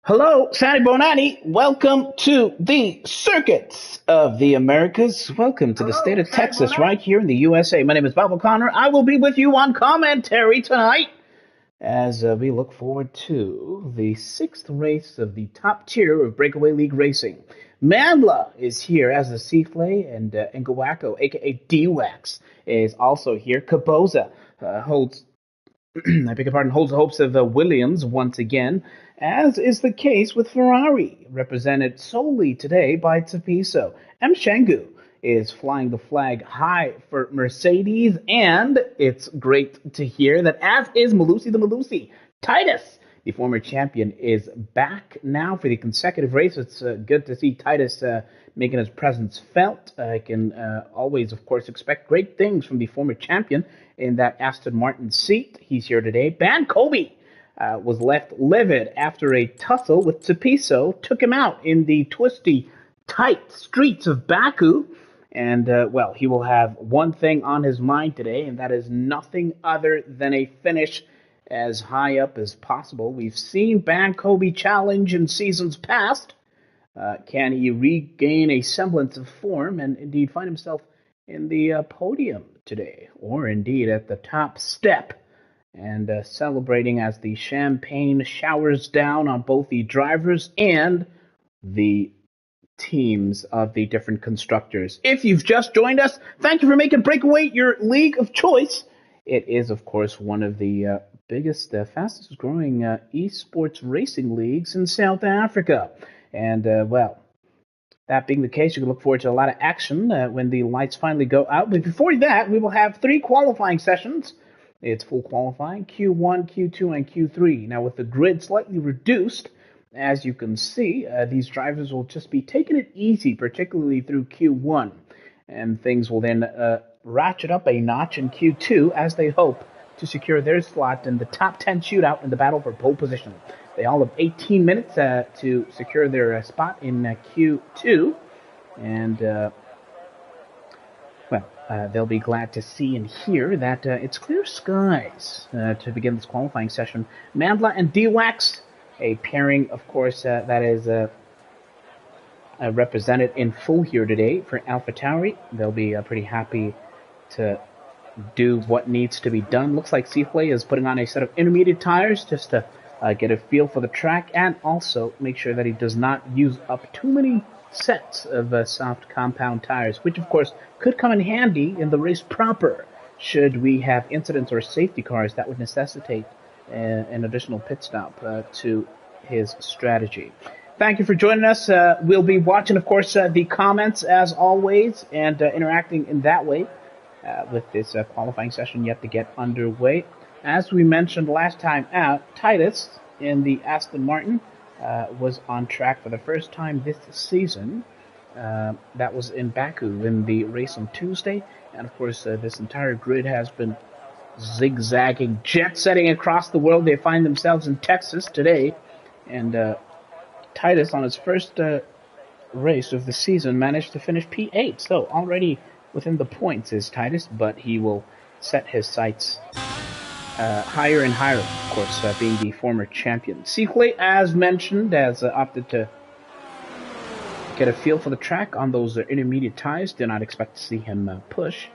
Hello, Sandy Bonatti. Welcome to the circuits of the Americas. Welcome to the state of Texas, right here in the USA. My name is Bob O'Connor. I will be with you on commentary tonight as we look forward to the sixth race of the top tier of Breakaway League racing. Mandla is here as the Seaflay, and Ngawako, aka D-Wax, is also here. Caboza holds I beg your pardon, holds the hopes of Williams once again, as is the case with Ferrari, represented solely today by Tapiso. M. Shengu is flying the flag high for Mercedes, and it's great to hear that, as is Malusi the Malusi, Titus, the former champion, is back now for the consecutive race. It's good to see Titus making his presence felt. I can always, of course, expect great things from the former champion in that Aston Martin seat. He's here today. Ban Kobe was left livid after a tussle with Tapiso took him out in the twisty, tight streets of Baku. And, well, he will have one thing on his mind today, and that is nothing other than a finish as high up as possible. We've seen Ban Kobe challenge in seasons past. Can he regain a semblance of form and indeed find himself in the podium today, or indeed at the top step, and celebrating as the champagne showers down on both the drivers and the teams of the different constructors? If you've just joined us, thank you for making Breakaway your league of choice. It is, of course, one of the biggest, fastest growing esports racing leagues in South Africa. And, well, that being the case, you can look forward to a lot of action when the lights finally go out. But before that, we will have 3 qualifying sessions. It's full qualifying, Q1, Q2, and Q3. Now, with the grid slightly reduced, as you can see, these drivers will just be taking it easy, particularly through Q1. And things will then ratchet up a notch in Q2 as they hope to secure their slot in the top 10 shootout in the battle for pole position. They all have 18 minutes to secure their spot in Q2. And, well, they'll be glad to see and hear that it's clear skies to begin this qualifying session. Mandla and D-Wax, a pairing, of course, that is represented in full here today for AlphaTauri. They'll be pretty happy to do what needs to be done. Looks like Seaflay is putting on a set of intermediate tires just to get a feel for the track, and also make sure that he does not use up too many sets of soft compound tires, which of course could come in handy in the race proper should we have incidents or safety cars that would necessitate an additional pit stop to his strategy. Thank you for joining us. We'll be watching, of course, the comments as always, and interacting in that way with this qualifying session yet to get underway. As we mentioned last time out, Titus in the Aston Martin was on track for the first time this season. That was in Baku in the race on Tuesday. And of course, this entire grid has been zigzagging, jet-setting across the world. They find themselves in Texas today. And Titus, on his first race of the season, managed to finish P8. So already within the points is Titus, but he will set his sights higher and higher, of course, being the former champion. Seaflay, as mentioned, has opted to get a feel for the track on those intermediate tires. Did not expect to see him push.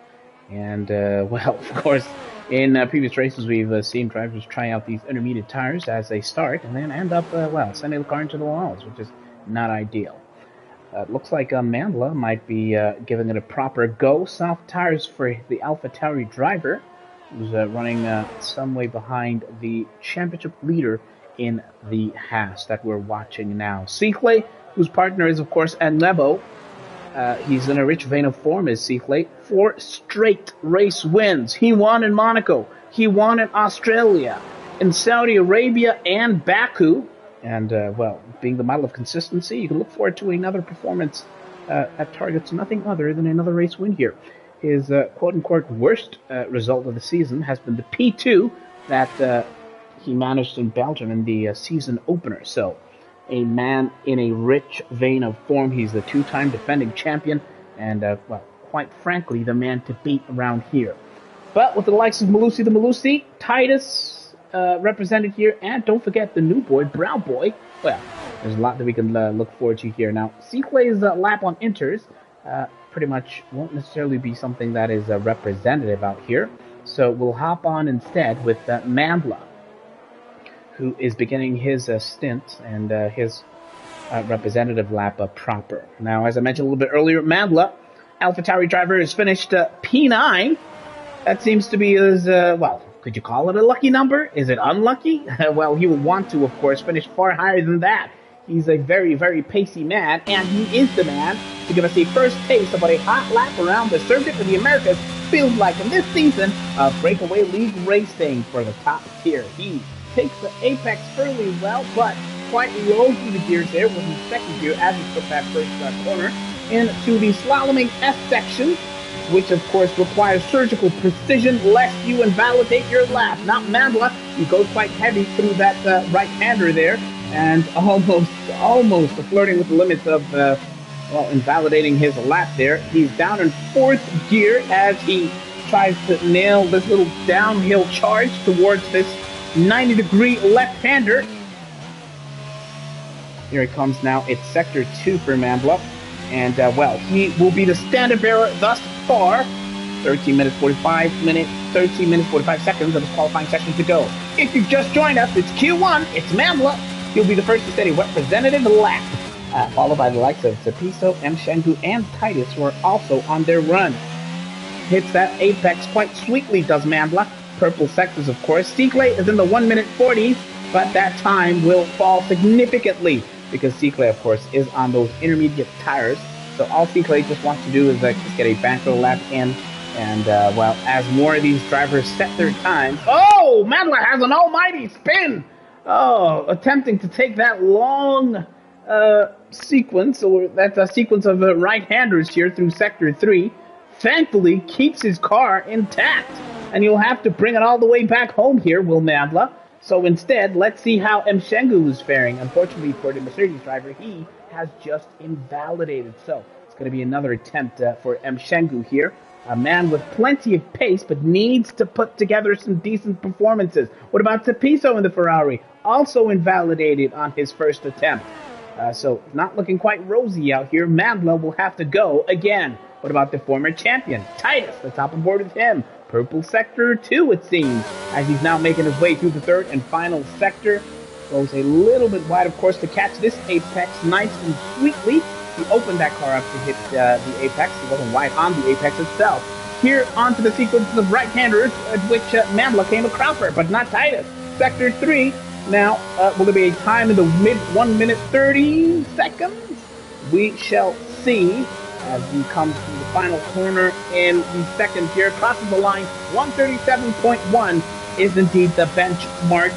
And, well, of course, in previous races, we've seen drivers try out these intermediate tires as they start and then end up, well, sending the car into the walls, which is not ideal. Looks like Mandla might be giving it a proper go. Soft tires for the AlphaTauri driver, who's running some way behind the championship leader in the Haas that we're watching now. Seaflay, whose partner is, of course, Nebo. He's in a rich vein of form, is Seaflay. 4 straight race wins. He won in Monaco. He won in Australia, in Saudi Arabia, and Baku. And, well, being the model of consistency, you can look forward to another performance that targets nothing other than another race win here. His quote-unquote worst result of the season has been the P2 that he managed in Belgium in the season opener. So, a man in a rich vein of form. He's the 2-time defending champion, and, well, quite frankly, the man to beat around here. But with the likes of Malusi the Malusi, Titus represented here, and don't forget the new boy, Brow Boy. Well, there's a lot that we can look forward to here. Now, Seaflay's lap on inters pretty much won't necessarily be something that is representative out here. So we'll hop on instead with Mandla, who is beginning his stint and his representative lap proper. Now, as I mentioned a little bit earlier, Mandla, AlphaTauri driver, has finished P9. That seems to be his, well, could you call it a lucky number? Is it unlucky? Well, he will want to, of course, finish far higher than that. He's a very, very pacey man, and he is the man to give us a first taste of what a hot lap around the circuit of the Americas feels like in this season of Breakaway League racing for the top tier. He takes the apex fairly well, but quite low through the gears there with his second gear as he took that first corner into the slaloming S section, which of course requires surgical precision lest you invalidate your lap. Not Mandla, he goes quite heavy through that right-hander there, and almost flirting with the limits of, well, invalidating his lap there. He's down in fourth gear as he tries to nail this little downhill charge towards this 90-degree left-hander. Here it comes now. It's sector 2 for Mandla. And, well, he will be the standard bearer thus far. 13 minutes 45 seconds of his qualifying session to go. If you've just joined us, it's Q1. It's Mandla. He'll be the first to set a representative lap, followed by the likes of Tapiso, M. Shengu, and Titus, who are also on their run. Hits that apex quite sweetly, does Mandla. Purple sectors, of course. Seaclay is in the 1 minute 40s, but that time will fall significantly because Seaclay, of course, is on those intermediate tires. So all Seaclay just wants to do is just get a banker lap in. And, well, as more of these drivers set their times... Oh! Mandla has an almighty spin! Oh, attempting to take that long sequence, or that's a sequence of right-handers here through Sector 3. Thankfully, keeps his car intact. And you'll have to bring it all the way back home here, will Mandla. So instead, let's see how M. Shengu is faring. Unfortunately for the Mercedes driver, he has just invalidated. So it's going to be another attempt for M. Shengu here. A man with plenty of pace, but needs to put together some decent performances. What about Tapiso in the Ferrari? Also invalidated on his first attempt. So not looking quite rosy out here. Mandla will have to go again. What about the former champion? Titus, let's hop on board with him. Purple sector 2, it seems, as he's now making his way through the third and final sector. Goes a little bit wide, of course, to catch this apex nice and sweetly. He opened that car up to hit the apex. He wasn't wide on the apex itself. Here onto the sequence of right-handers, at which Mandla came a cropper, but not Titus. Sector 3. Now, will there be a time in the mid 1 minute 30 seconds? We shall see as he comes to the final corner in the second gear. Crosses the line. 137.1 is indeed the benchmark.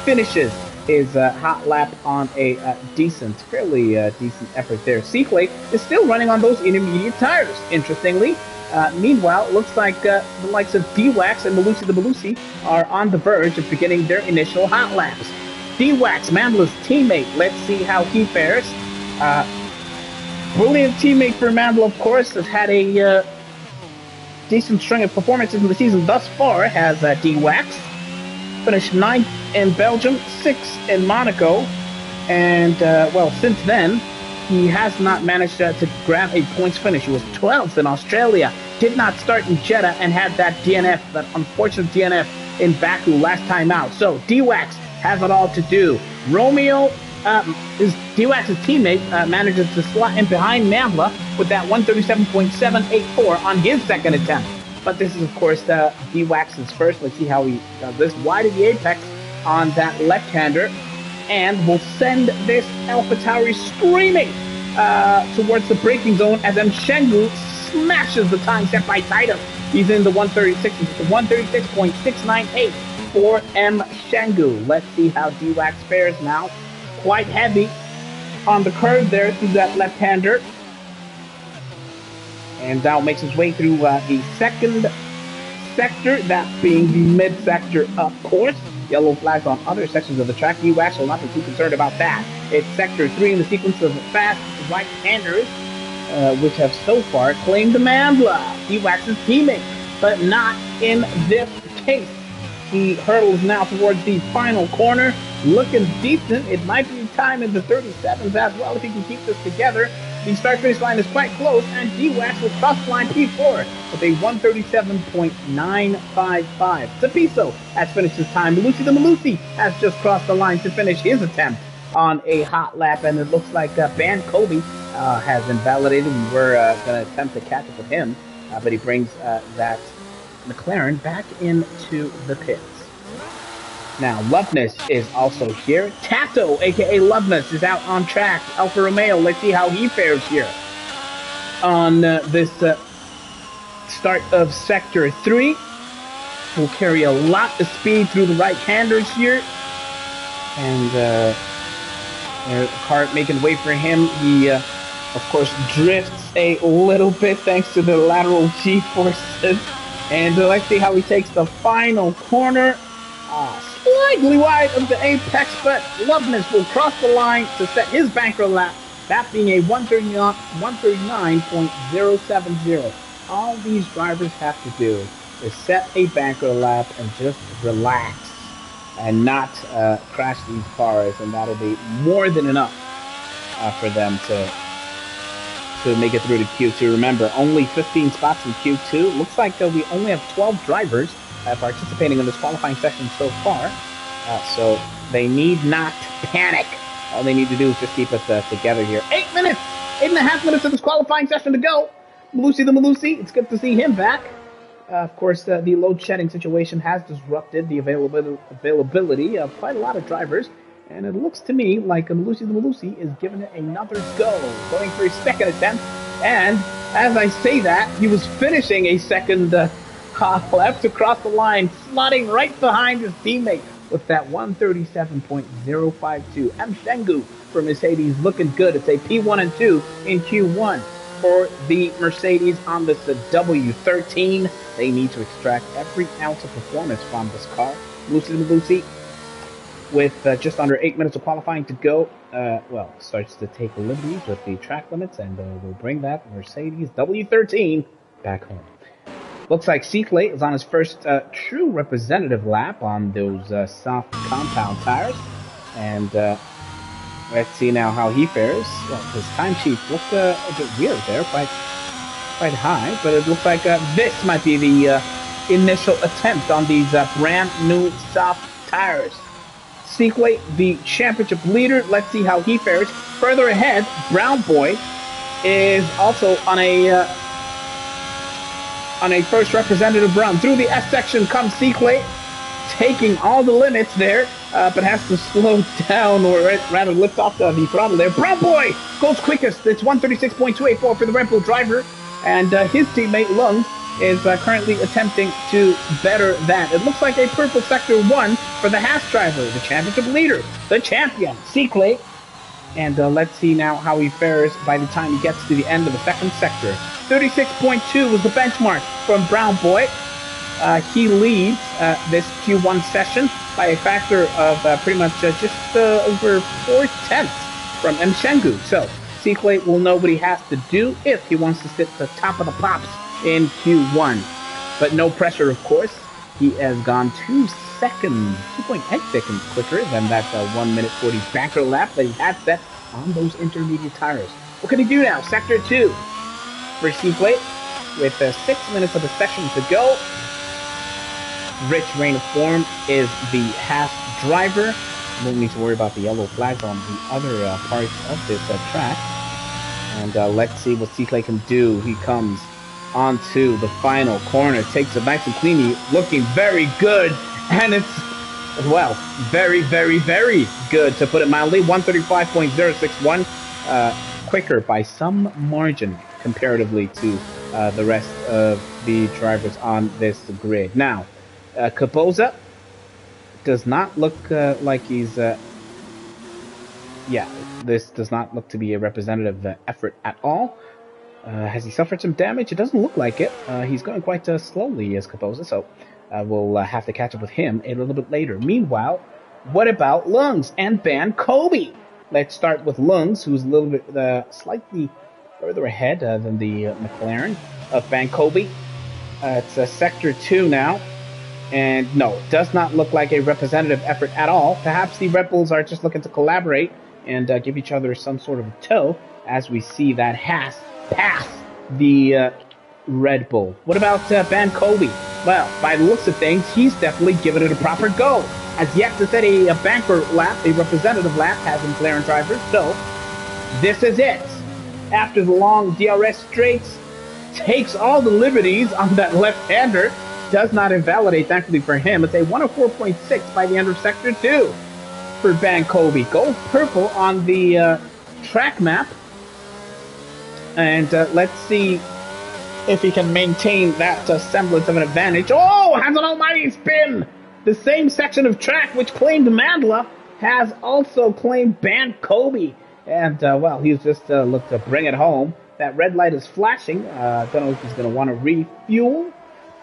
Finishes his hot lap on a fairly decent effort there. Seaflay is still running on those intermediate tires, interestingly. Meanwhile, it looks like the likes of D-Wax and Malusi the Malusi are on the verge of beginning their initial hot laps. D-Wax, Mandla's teammate, let's see how he fares. Brilliant teammate for Mandla, of course, has had a decent string of performances in the season thus far, has D-Wax. Finished 9th in Belgium, 6th in Monaco, and, well, since then, he has not managed to grab a points finish. He was 12th in Australia, did not start in Jeddah, and had that DNF, that unfortunate DNF in Baku last time out. So, D-Wax has it all to do. Romeo, D-Wax's teammate, manages to slot in behind Mandla with that 137.784 on his second attempt. But this is, of course, D-Wax's first. Let's see how he does this. Wide of the apex on that left-hander. And will send this AlphaTauri screaming towards the braking zone as M. Shengu smashes the time set by Titus. He's in the 136, the 136.698 for M. Shengu. Let's see how D-Wax fares now. Quite heavy on the curve there through that left-hander. And now makes his way through the second sector, that being the mid-sector, of course. Yellow flags on other sections of the track. D-Wax will not be too concerned about that. It's Sector 3 in the sequence of fast right-handers, which have so far claimed Mandla, D-Wax's teammate, but not in this case. He hurdles now towards the final corner, looking decent. It might be time in the 37s as well if he can keep this together. The start-finish line is quite close, and D-Wax will cross the line P4 with a 137.955. Tapiso has finished his time. Malusi the Malusi has just crossed the line to finish his attempt on a hot lap, and it looks like Ban Kobe has invalidated. We were going to attempt to catch up with him, but he brings that McLaren back into the pits. Now, Loveness is also here. Tato, a.k.a. Loveness, is out on track. Alfa Romeo, let's see how he fares here on this start of Sector 3. Will carry a lot of speed through the right-handers here. And the car making way for him. He, of course, drifts a little bit thanks to the lateral G-forces. And let's see how he takes the final corner. Slightly wide of the apex, but Loveness will cross the line to set his banker lap, that being a 139.070. All these drivers have to do is set a banker lap and just relax and not crash these cars, and that'll be more than enough for them to make it through to Q2. Remember, only 15 spots in Q2. Looks like we only have 12 drivers participating in this qualifying session so far, so they need not panic. All they need to do is just keep it together here. 8 minutes, 8.5 minutes of this qualifying session to go. Malusi the Malusi, it's good to see him back. Of course, the load shedding situation has disrupted the availability of quite a lot of drivers, and it looks to me like Malusi the Malusi is giving it another go, going for his second attempt. And as I say that, he was finishing a second hot lap to cross the line, slotting right behind his teammate with that 137.052. M. Shengu for Mercedes looking good. It's a P1 and 2 in Q1 for the Mercedes on this W13. They need to extract every ounce of performance from this car. Lucy Lucy, with just under 8 minutes of qualifying to go, starts to take liberties with the track limits, and will bring that Mercedes W13 back home. Looks like Seaflay is on his first true representative lap on those soft compound tires. And let's see now how he fares. Well, his time sheet looked a bit weird there, quite high. But it looks like this might be the initial attempt on these brand new soft tires. Seaflay, the championship leader. Let's see how he fares. Further ahead, Brown Boy is also on a first representative run. Through the S section comes Seaflay, taking all the limits there, but has to slow down, or rather lift off the throttle there. Brown Boy goes quickest. It's 136.284 for the Red Bull driver, and his teammate Lung is currently attempting to better that. It looks like a purple sector 1 for the Haas driver, the championship leader, the champion, Seaflay. And let's see now how he fares by the time he gets to the end of the second sector. 36.2 was the benchmark from Brown Boy. He leads this Q1 session by a factor of pretty much just over 4/10 from M. Shengu. So Seaflay will know what he has to do if he wants to sit at the top of the pops in Q1. But no pressure, of course. He has gone 2.8 seconds quicker than that 1 minute 40 banker lap that he had set on those intermediate tires. What can he do now? Sector 2 for Seaflay with 6 minutes of the session to go. Rich Rain of Form is the Haas driver. You don't need to worry about the yellow flags on the other parts of this track. And let's see what Seaflay can do. He comes onto the final corner, takes it nice and clean, looking very good. And it's, well, very, very, very good, to put it mildly. 135.061, quicker by some margin comparatively to the rest of the drivers on this grid. Now, Capoza does not look like he's... this does not look to be a representative effort at all. Has he suffered some damage? It doesn't look like it. He's going quite slowly as Capoza, so we'll have to catch up with him a little bit later. Meanwhile, what about Lungs and Ban Kobe? Let's start with Lungs, who's a little bit slightly further ahead than the McLaren of Ban Kobe. It's Sector 2 now. And no, it does not look like a representative effort at all. Perhaps the Red Bulls are just looking to collaborate and give each other some sort of a tow as we see that Haas pass the Red Bull. What about Van Kobe? Well, by the looks of things, he's definitely given it a proper go. Has yet to set a banker lap, a representative lap, has McLaren drivers, so this is it. After the long DRS straights, takes all the liberties on that left-hander, does not invalidate, thankfully for him. It's a 104.6 by the end of Sector 2 for Van Kobe. Gold purple on the track map. And let's see if he can maintain that semblance of an advantage. Oh, has an almighty spin! The same section of track which claimed Mandela has also claimed Van Kobe. And, well, he's just looked to bring it home. That red light is flashing. Don't know if he's going to want to refuel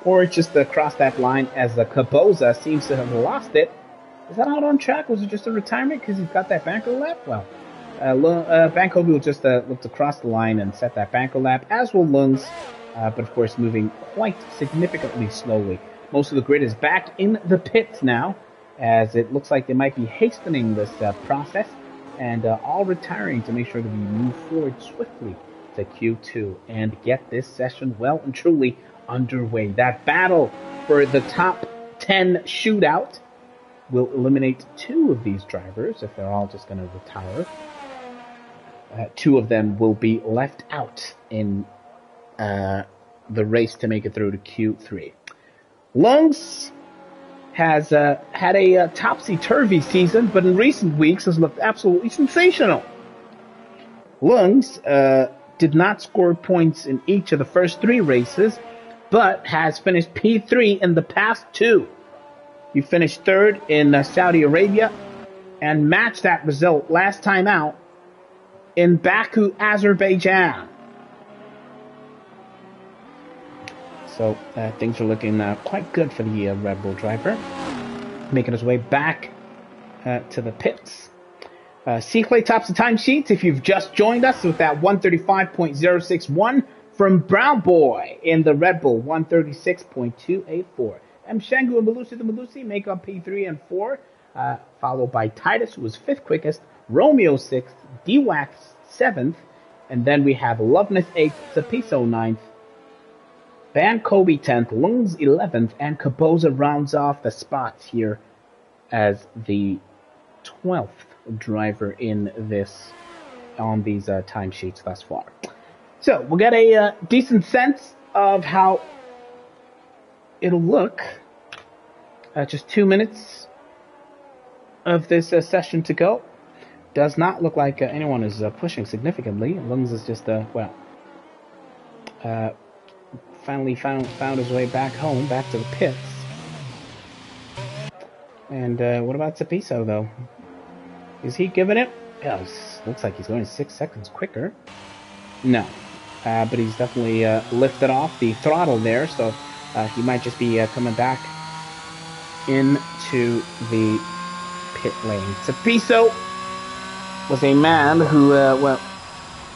or just cross that line as Caboza seems to have lost it. Is that out on track? Was it just a retirement because he's got that banker lap? Well, Van Kobe will just look to cross the line and set that banker lap, as will Lungs, but of course moving quite significantly slowly. Most of the grid is back in the pits now, as it looks like they might be hastening this process and all retiring to make sure that we move forward swiftly to Q2 and get this session well and truly underway. That battle for the top 10 shootout will eliminate 2 of these drivers if they're all just going to retire. 2 of them will be left out in the race to make it through to Q3. Lungs has had a topsy-turvy season, but in recent weeks has looked absolutely sensational. Lungs did not score points in each of the first 3 races, but has finished P3 in the past 2. He finished 3rd in Saudi Arabia and matched that result last time out in Baku, Azerbaijan. So things are looking quite good for the Red Bull driver. Making his way back to the pits. C-Clay tops the timesheets if you've just joined us with that 135.061 from Brown Boy in the Red Bull, 136.284. M. Shangu and Malusi the Malusi make up P3 and 4, followed by Titus, who was 5th quickest, Romeo 6th, D-Wax 7th, and then we have Loveness 8th, Sapiso 9th, Van Kobe 10th, Lungs 11th, and Caboza rounds off the spots here as the 12th driver in this on these timesheets thus far. So we'll get a decent sense of how it'll look. Just 2 minutes of this session to go. Does not look like anyone is pushing significantly. Lungs is just finally found his way back home, back to the pits. And what about Sapiso though? Is he giving it? Yeah, looks like he's going 6 seconds quicker. No, but he's definitely lifted off the throttle there, so he might just be coming back into the pit lane. Sapiso was a man who, well,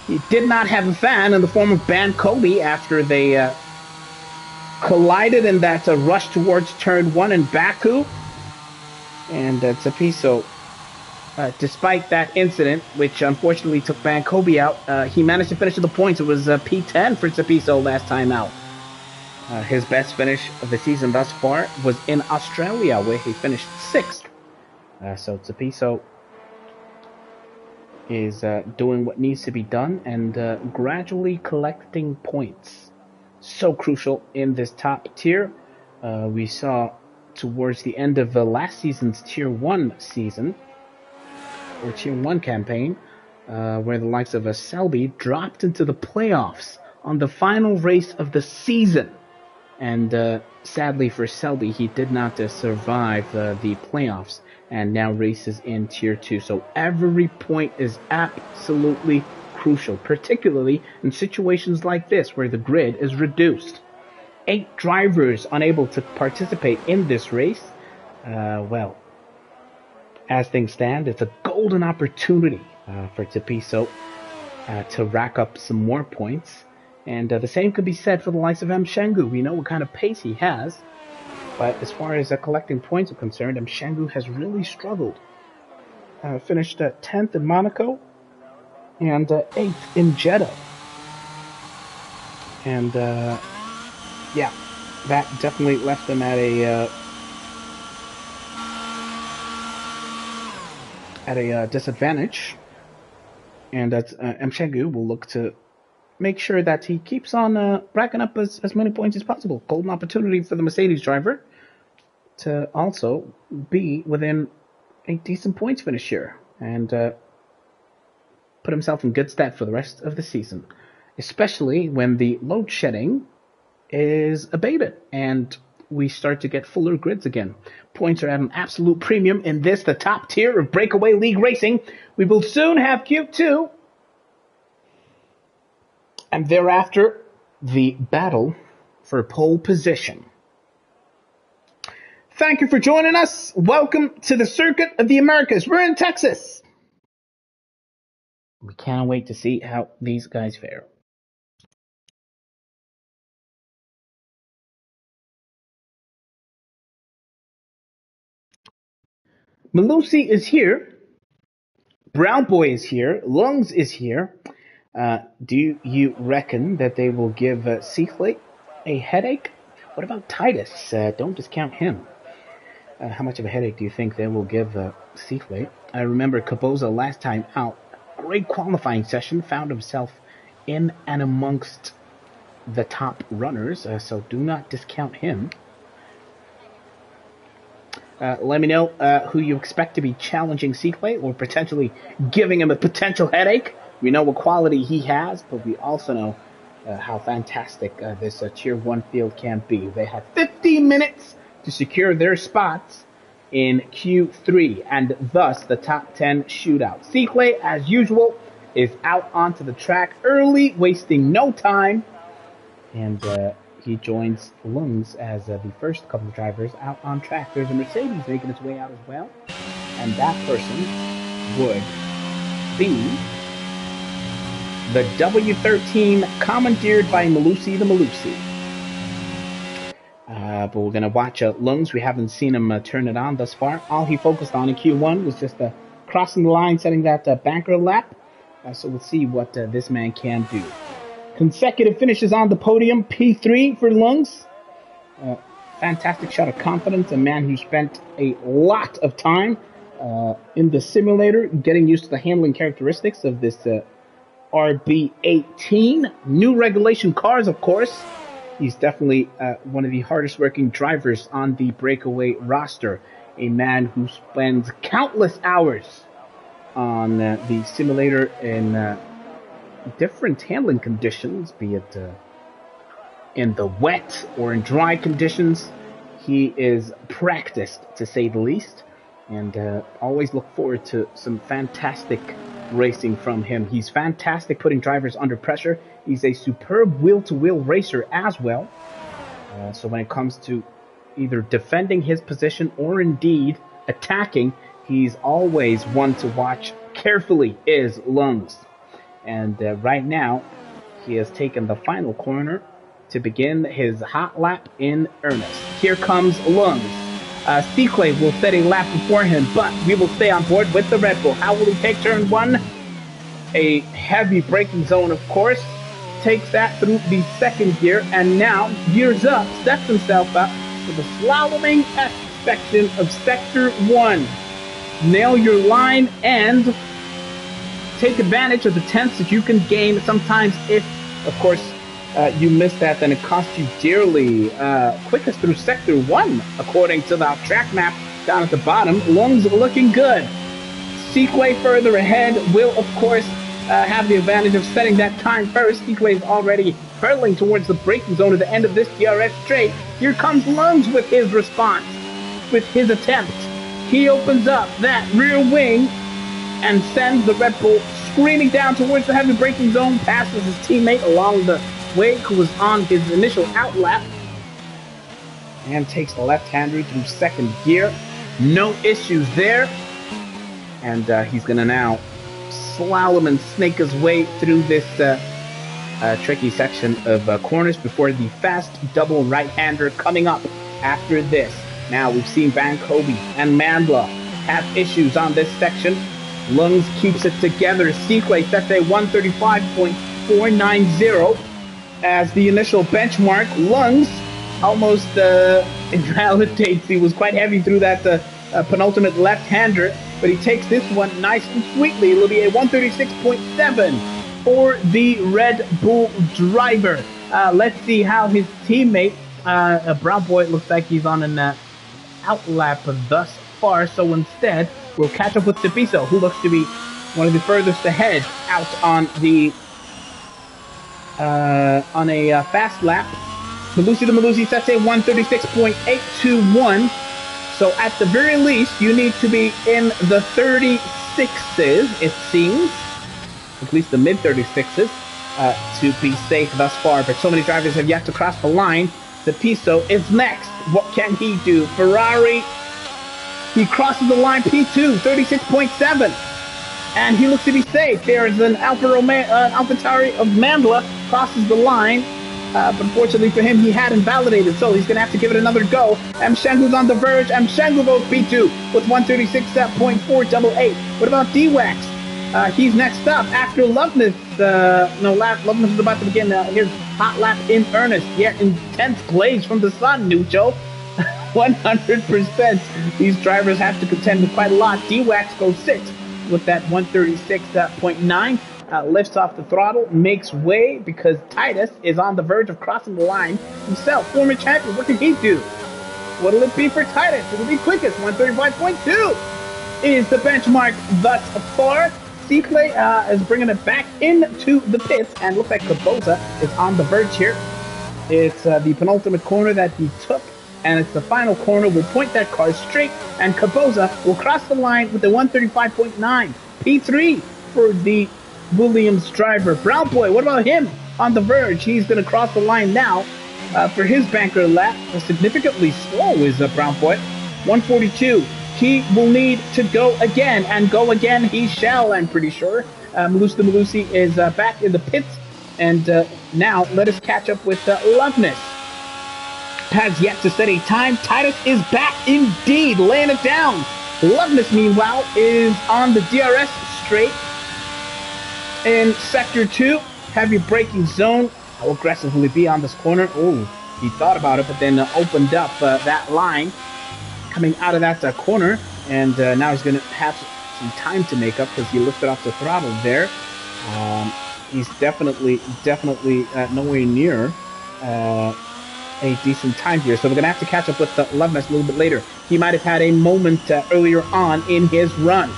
he did not have a fan in the form of Van Kobe after they collided in that rush towards turn 1 in Baku. And Sapiso, despite that incident, which unfortunately took Van Kobe out, he managed to finish with the points. It was P10 for Sapiso last time out. His best finish of the season thus far was in Australia, where he finished 6th. So Sapiso is doing what needs to be done and gradually collecting points. So crucial in this top tier. We saw towards the end of last season's Tier 1 season, or Tier 1 campaign, where the likes of Selby dropped into the playoffs on the final race of the season. And sadly for Selby, he did not survive the playoffs and now races in Tier 2. So every point is absolutely crucial, particularly in situations like this where the grid is reduced. 8 drivers unable to participate in this race. Well, as things stand, it's a golden opportunity for Sapiso to rack up some more points. And the same could be said for the likes of M. Shangu. We know what kind of pace he has. But as far as collecting points are concerned, M. Shangu has really struggled finished 10th in Monaco and 8th in Jeddah. And yeah, that definitely left them at a disadvantage. And that's Mshengu will look to make sure that he keeps on racking up as many points as possible. Golden opportunity for the Mercedes driver to also be within a decent points finish here and put himself in good stead for the rest of the season, especially when the load shedding is abated and we start to get fuller grids again. Points are at an absolute premium in this, the top tier of Breakaway League racing. We will soon have Q2, and thereafter, the battle for pole position. Thank you for joining us. Welcome to the Circuit of the Americas. We're in Texas. We can't wait to see how these guys fare. Malusi is here. Brown Boy is here. Lungs is here. Do you reckon that they will give Seaflake a headache? What about Titus? Don't discount him. How much of a headache do you think they will give Seaflake? I remember Caboza last time out. Great qualifying session. Found himself in and amongst the top runners. So do not discount him. Let me know who you expect to be challenging Seaflake or potentially giving him a potential headache. We know what quality he has, but we also know how fantastic this Tier 1 field can be. They have 15 minutes to secure their spots in Q3, and thus the top 10 shootout. Seaflake, as usual, is out onto the track early, wasting no time, and he joins Lungs as the first couple of drivers out on track. There's a Mercedes making its way out as well, and that person would be the W13 commandeered by Malusi the Malusi. But we're going to watch Lungs. We haven't seen him turn it on thus far. All he focused on in Q1 was just crossing the line, setting that banker lap. So we'll see what this man can do. Consecutive finishes on the podium. P3 for Lungs. Fantastic shot of confidence. A man who spent a lot of time in the simulator, getting used to the handling characteristics of this RB18. New regulation cars, of course. He's definitely one of the hardest working drivers on the Breakaway roster. A man who spends countless hours on the simulator in different handling conditions, be it in the wet or in dry conditions. He is practiced, to say the least, and always look forward to some fantastic racing from him. He's fantastic putting drivers under pressure. He's a superb wheel-to-wheel racer as well. So when it comes to either defending his position or indeed attacking, he's always one to watch carefully is Lungs. And right now, he has taken the final corner to begin his hot lap in earnest. Here comes Lungs. Seaflake will set a lap before him, but we will stay on board with the Red Bull. How will he take turn one? A heavy braking zone, of course. Takes that through the second gear, and now gears up, steps himself up for the slaloming section of Sector 1. Nail your line and take advantage of the tenths that you can gain. Sometimes if, of course, you miss that, then it costs you dearly. Quickest through Sector 1, according to the track map down at the bottom. Lungs looking good. Seaflake further ahead will, of course, have the advantage of setting that time first. Seaflake is already hurtling towards the braking zone at the end of this DRS straight. Here comes Lungs with his response, with his attempt. He opens up that rear wing and sends the Red Bull screaming down towards the heavy braking zone, passes his teammate along the way who was on his initial outlap, and takes the left-hander through second gear. No issues there. And he's going to now slalom and snake his way through this tricky section of corners before the fast double right-hander coming up after this. Now we've seen Van Kobe and Mandla have issues on this section. Lungs keeps it together. Sequay sets a 135.490 as the initial benchmark. Lungs almost invalidates. He was quite heavy through that penultimate left-hander, but he takes this one nice and sweetly. It'll be a 136.7 for the Red Bull driver. Let's see how his teammate, Brown Boy, it looks like he's on an outlap thus far, so instead we'll catch up with Tepiso, who looks to be one of the furthest ahead out on the on a fast lap. Malusi sets a 136.821. So at the very least, you need to be in the 36s, it seems. At least the mid-36s to be safe thus far. But so many drivers have yet to cross the line. Tepiso is next. What can he do? Ferrari, he crosses the line. P2, 36.7. And he looks to be safe. There's an AlphaTauri of Mandla crosses the line. But unfortunately for him, he had invalidated, so he's going to have to give it another go. M. Shengu's on the verge. M. Shengu goes P2 with 136.488. What about D-Wax? He's next up after Loveness. Loveness is about to begin his hot lap in earnest. Yeah, intense blaze from the sun, Nucho. 100%. These drivers have to contend with quite a lot. D-Wax goes 6th with that 136.9. Lifts off the throttle, makes way because Titus is on the verge of crossing the line himself. Former champion, what can he do? What'll it be for Titus? It'll be quickest. 135.2 is the benchmark thus far. Seaplay is bringing it back into the pits, and looks like Caboza is on the verge here. It's the penultimate corner that he took, and it's the final corner. We'll point that car straight, and Caboza will cross the line with the 135.9. P3 for the Williams driver. Brown Boy, what about him on the verge? He's going to cross the line now for his banker lap. Significantly slow is Brown Boy. 142. He will need to go again, and go again he shall, I'm pretty sure. Malusi is back in the pits, and now let us catch up with Loveness. Has yet to set a time. Titus is back indeed, laying it down. Loveness, meanwhile, is on the DRS straight. In Sector 2, heavy braking zone. How aggressive will he be on this corner? Oh, he thought about it, but then opened up that line coming out of that corner. And now he's going to have some time to make up because he lifted off the throttle there. He's definitely nowhere near a decent time here. So we're going to have to catch up with Loveness a little bit later. He might have had a moment earlier on in his run.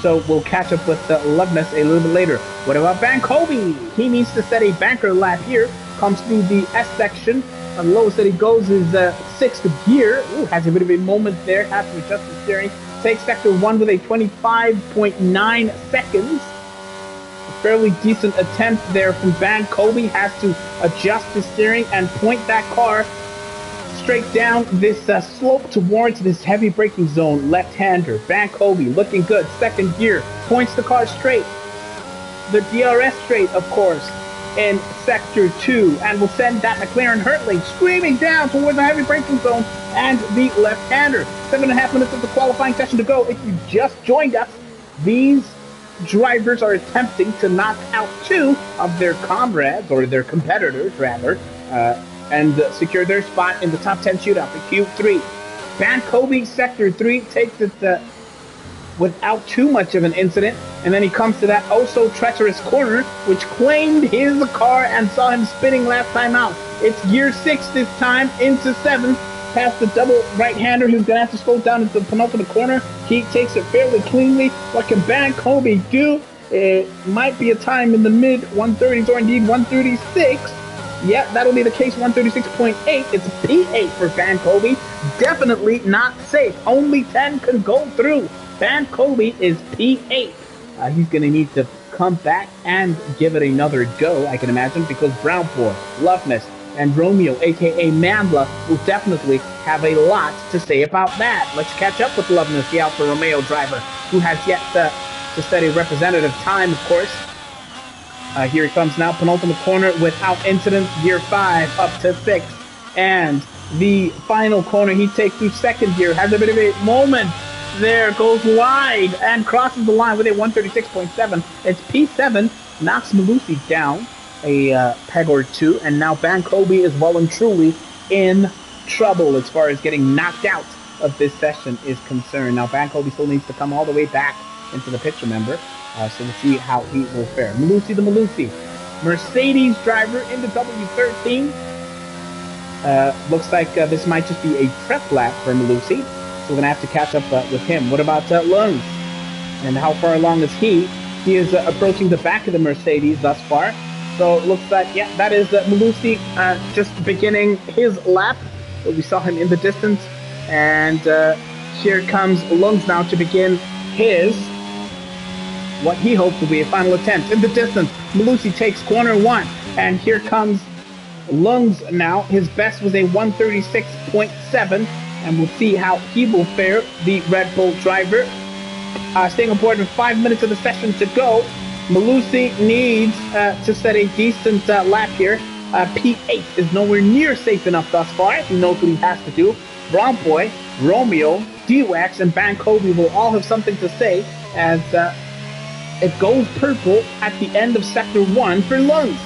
So we'll catch up with Loveness a little bit later. What about Bankobi? He needs to set a banker lap here. Comes through the S section. The lowest that he goes is 6th gear. Ooh, has a bit of a moment there. Has to adjust the steering. Takes Sector 1 with a 25.9 seconds. A fairly decent attempt there from Bankobi. Has to adjust the steering and point that car straight down this slope towards this heavy braking zone. Left-hander, Bankobi, looking good. 2nd gear, points the car straight. The DRS straight, of course, in Sector 2. And will send that McLaren hurtling, screaming down towards the heavy braking zone and the left-hander. 7.5 minutes of the qualifying session to go. If you just joined us, these drivers are attempting to knock out 2 of their comrades, or their competitors, rather, and secure their spot in the top 10 shootout for Q3. Bankobi, Sector 3, takes it without too much of an incident, and then he comes to that oh-so-treacherous corner, which claimed his car and saw him spinning last time out. It's gear 6 this time, into 7th, past the double right-hander, who's going to have to slow down into the penultimate corner. He takes it fairly cleanly. What can Bankobi do? It might be a time in the mid-130s, or indeed 136. Yeah, that'll be the case. 136.8. It's P8 for Bankobi. Definitely not safe. Only 10 can go through. Bankobi is P8. He's going to need to come back and give it another go, I can imagine, because Brown Boy, Loveness, and Romeo, a.k.a. Mandla, will definitely have a lot to say about that. Let's catch up with Loveness, the Alfa Romeo driver, who has yet to set a representative time, of course. Here he comes now, penultimate corner without incident, gear 5 up to 6. And the final corner he takes through 2nd gear, has a bit of a moment there, goes wide and crosses the line with a 136.7. It's P7, knocks Malusi down a peg or two, and now Bankobi is well and truly in trouble as far as getting knocked out of this session is concerned. Now Bankobi still needs to come all the way back into the picture, member. So we'll see how he will fare. Malusi the Malusi. Mercedes driver in the W13. Looks like this might just be a prep lap for Malusi. So we're going to have to catch up with him. What about Lungs? And how far along is he? He is approaching the back of the Mercedes thus far. So it looks like, yeah, that is Malusi just beginning his lap. We saw him in the distance. And here comes Lungs now to begin his, what he hopes will be a final attempt. In the distance, Malusi takes corner one. And here comes Lungs now. His best was a 136.7. And we'll see how he will fare, the Red Bull driver. Staying aboard with 5 minutes of the session to go. Malusi needs to set a decent lap here. P8 is nowhere near safe enough thus far. He knows what he has to do. Brown Boy, Romeo, D-Wax, and Bankobi will all have something to say as it goes purple at the end of Sector 1 for Lungs.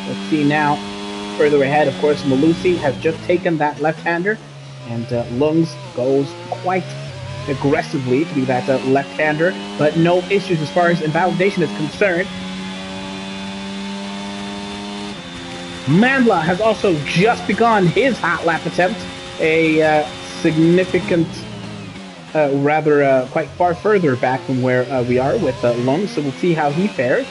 Let's see now. Further ahead, of course, Malusi has just taken that left-hander, and Lungs goes quite aggressively to be that left-hander, but no issues as far as invalidation is concerned. Mandla has also just begun his hot lap attempt, a significant, quite far further back from where we are with Lungs, so we'll see how he fares.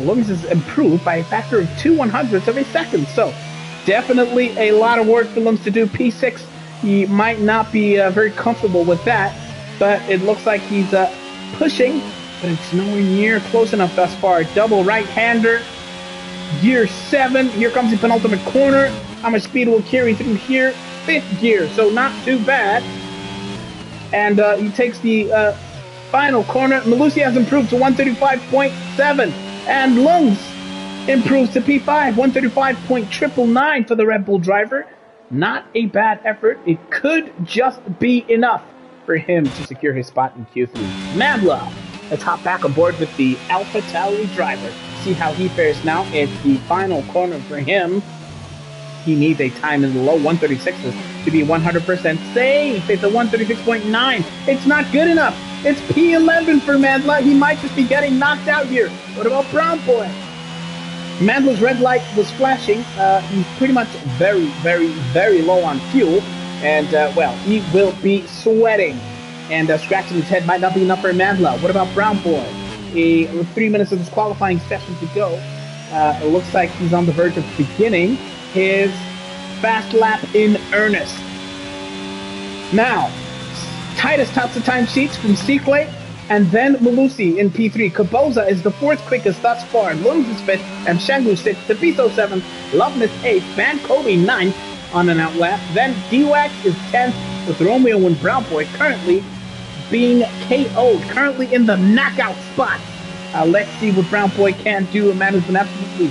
Lungs is improved by a factor of 2/100ths of a second, so definitely a lot of work for Lungs to do. P6, he might not be very comfortable with that, but it looks like he's pushing, but it's nowhere near close enough thus far. Double right-hander, gear 7, here comes the penultimate corner. How much speed will carry through here? 5th gear, so not too bad. And he takes the final corner. Malusi has improved to 135.7, and Lungs improves to P5, 135.999 for the Red Bull driver. Not a bad effort. It could just be enough for him to secure his spot in Q3. Madla, let's hop back aboard with the Alpha Tauri driver. See how he fares now. It's the final corner for him. He needs a time in the low 136s to be 100% safe. It's a 136.9. It's not good enough. It's P11 for Mandla. He might just be getting knocked out here. What about Brown Boy? Mandla's red light was flashing. He's pretty much very, very, very low on fuel. And, well, he will be sweating. And scratching his head might not be enough for Mandla. What about Brown Boy? 3 minutes of this qualifying session to go. It looks like he's on the verge of beginning his fast lap in earnest. Now, tightest tops of time sheets from Sequay, and then Malusi in P3. Kaboza is the 4th quickest thus far. Lungs is 5th, and Shangu 6th. Tapiso 7th, Loveness 8th, Bankobi 9th on an out lap. Then D-Wax is 10th, with Romeo and Brown Boy currently being KO'd, currently in the knockout spot. Let's see what Brown Boy can do. A man who's been absolutely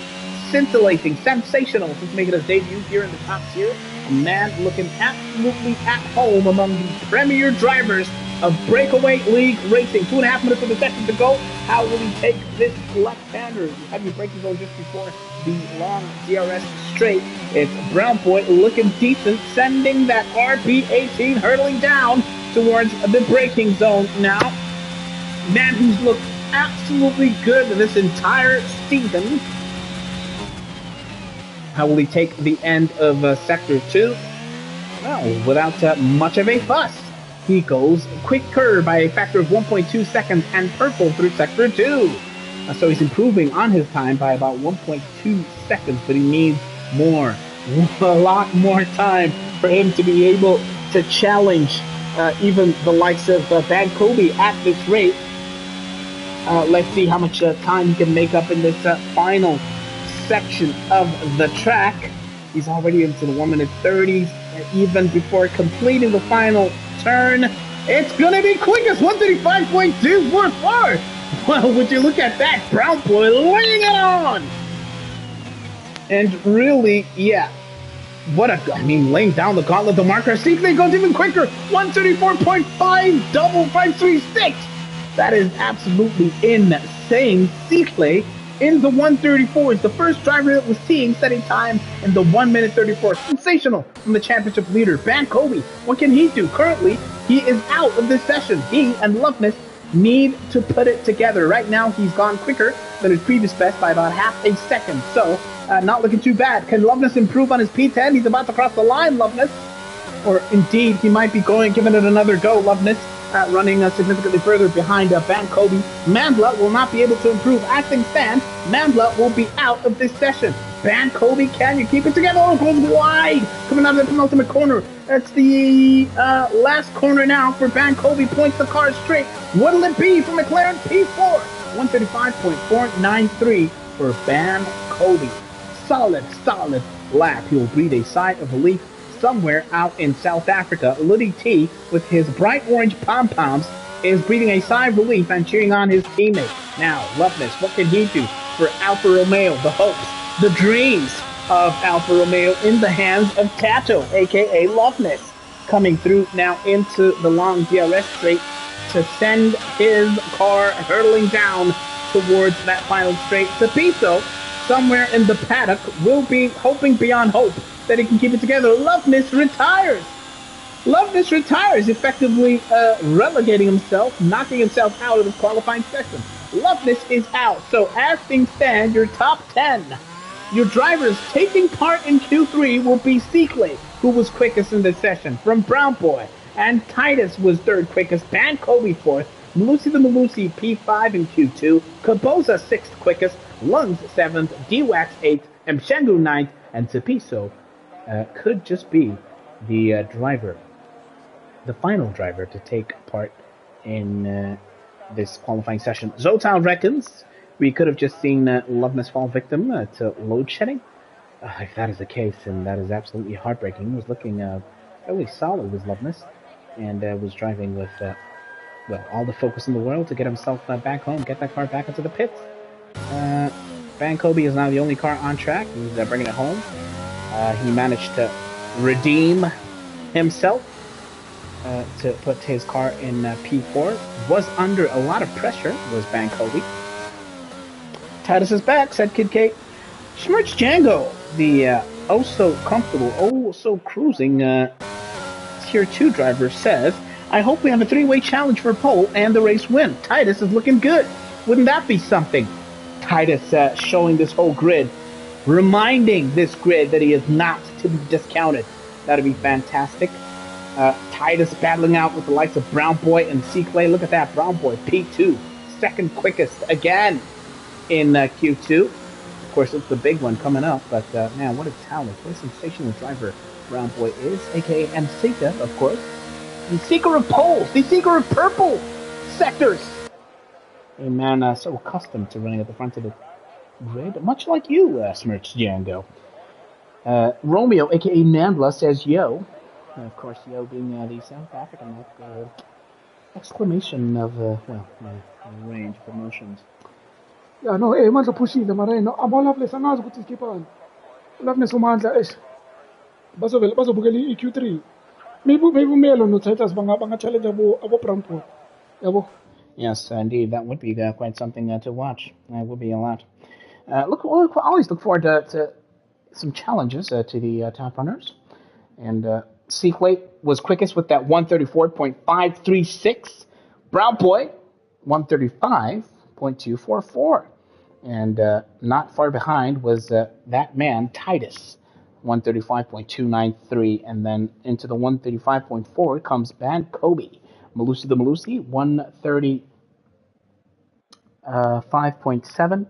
scintillating, sensational since making his debut here in the top tier. A man looking absolutely at home among the premier drivers of Breakaway League Racing. 2.5 minutes of the session to go. How will he take this left-hander? Heavy braking zone just before the long DRS straight. It's Brown Boy looking decent, sending that RB18 hurtling down towards the braking zone now. Man who's looked absolutely good this entire season. How will he take the end of Sector 2? Well, without much of a fuss. He goes quicker by a factor of 1.2 seconds and purple through Sector 2. So he's improving on his time by about 1.2 seconds, but he needs more, a lot more time for him to be able to challenge even the likes of Bankobi at this rate. Let's see how much time he can make up in this final section of the track. He's already into the 1 minute 30s, and even before completing the final turn, it's gonna be quickest 135.244. Well, would you look at that? Brown Boy laying it on. And really, yeah, laying down the gauntlet, the marker. Seekley goes even quicker. 134.5 double 536. That is absolutely insane. Seekley in the 134 is the first driver that was seeing setting time in the 1 minute 34. Sensational from the championship leader, Van Kobe. What can he do? Currently, he is out of this session. He and Loveness need to put it together. Right now, he's gone quicker than his previous best by about half a second. So, not looking too bad. Can Loveness improve on his P10? He's about to cross the line, Loveness. Or indeed, he might be giving it another go, Loveness. Running significantly further behind Van Kobe. Mandla will not be able to improve. As things stand, Mandla will be out of this session. Van Kobe, can you keep it together? Oh, it goes wide. Coming out of the penultimate corner. That's the last corner now for Van Kobe. Points the car straight. What'll it be for McLaren P4? 135.493 for Van Kobe. Solid lap. He will breathe a sigh of relief. Somewhere out in South Africa, Liddy T, with his bright orange pom-poms, is breathing a sigh of relief and cheering on his teammate. Now, Loveness, what can he do for Alfa Romeo? The hopes, the dreams of Alfa Romeo in the hands of Tato, a.k.a. Loveness, coming through now into the long DRS straight to send his car hurtling down towards that final straight. Tapiso, somewhere in the paddock, will be hoping beyond hope that he can keep it together. Loveness retires. Loveness retires, effectively relegating himself, knocking himself out of this qualifying session. Loveness is out. So as things stand, your top 10, your drivers taking part in Q3 will be Seekley, who was quickest in this session, from Brown Boy, and Titus was third quickest, Van Kobe fourth, Malusi the Malusi P5 in Q2, Kaboza sixth quickest, Lungs seventh, D-Wax eighth, Mshengu ninth, and Tapiso could just be the final driver to take part in this qualifying session. Zotal reckons we could have just seen Loveness fall victim to load shedding. If that is the case, then that is absolutely heartbreaking. He was looking fairly solid with Loveness and was driving with all the focus in the world to get himself back home, get that car back into the pits. Van Kobe is now the only car on track. He's bringing it home. He managed to redeem himself to put his car in P4. Was under a lot of pressure, was Van Kobe. Titus is back, said Kid K. Smirch Django, the so comfortable, so cruising Tier 2 driver, says, I hope we have a three-way challenge for pole and the race win. Titus is looking good. Wouldn't that be something? Titus showing this whole grid, reminding this grid that he is not to be discounted. That'd be fantastic. Titus battling out with the likes of Brown Boy and Seekley. Look at that, Brown Boy, P2, second quickest again in Q2. Of course, it's the big one coming up, but man, what a talent, what a sensational driver Brown Boy is, aka Msika, of course. The seeker of poles, the seeker of purple sectors. A man so accustomed to running at the front of the grid, much like you, Smirch Django. Romeo, aka Mandla, says yo. Of course, yo being the South African exclamation of, a range of emotions. Yeah, no, mandla pushile mara no Loveness angazi ukuthi iskiphani. Loveness umandla bazobukela iQ3. Maybe Melo no Titus banga challenge abo Brown Boy. Yabo. Yes, indeed, that would be quite something to watch. It would be a lot. Always look forward to some challenges to the top runners. And Seekley was quickest with that 134.536. Brown Boy, 135.244. And not far behind was that man, Titus, 135.293. And then into the 135.4 comes Van Kobe. Malusi the Malusi, 135.7.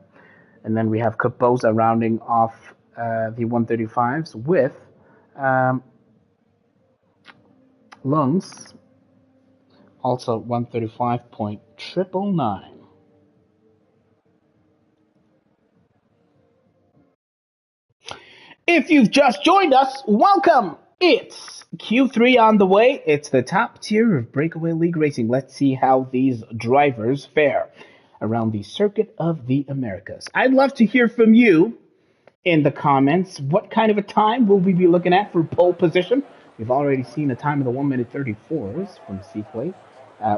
And then we have Kaboza rounding off the 135s with Lungs, also 135.999. If you've just joined us, welcome! It's Q3 on the way. It's the top tier of Breakaway League Racing. Let's see how these drivers fare around the Circuit of the Americas. I'd love to hear from you. in the comments. What kind of a time will we be looking at for pole position? We've already seen a time of the 1 minute 34s from Sequay.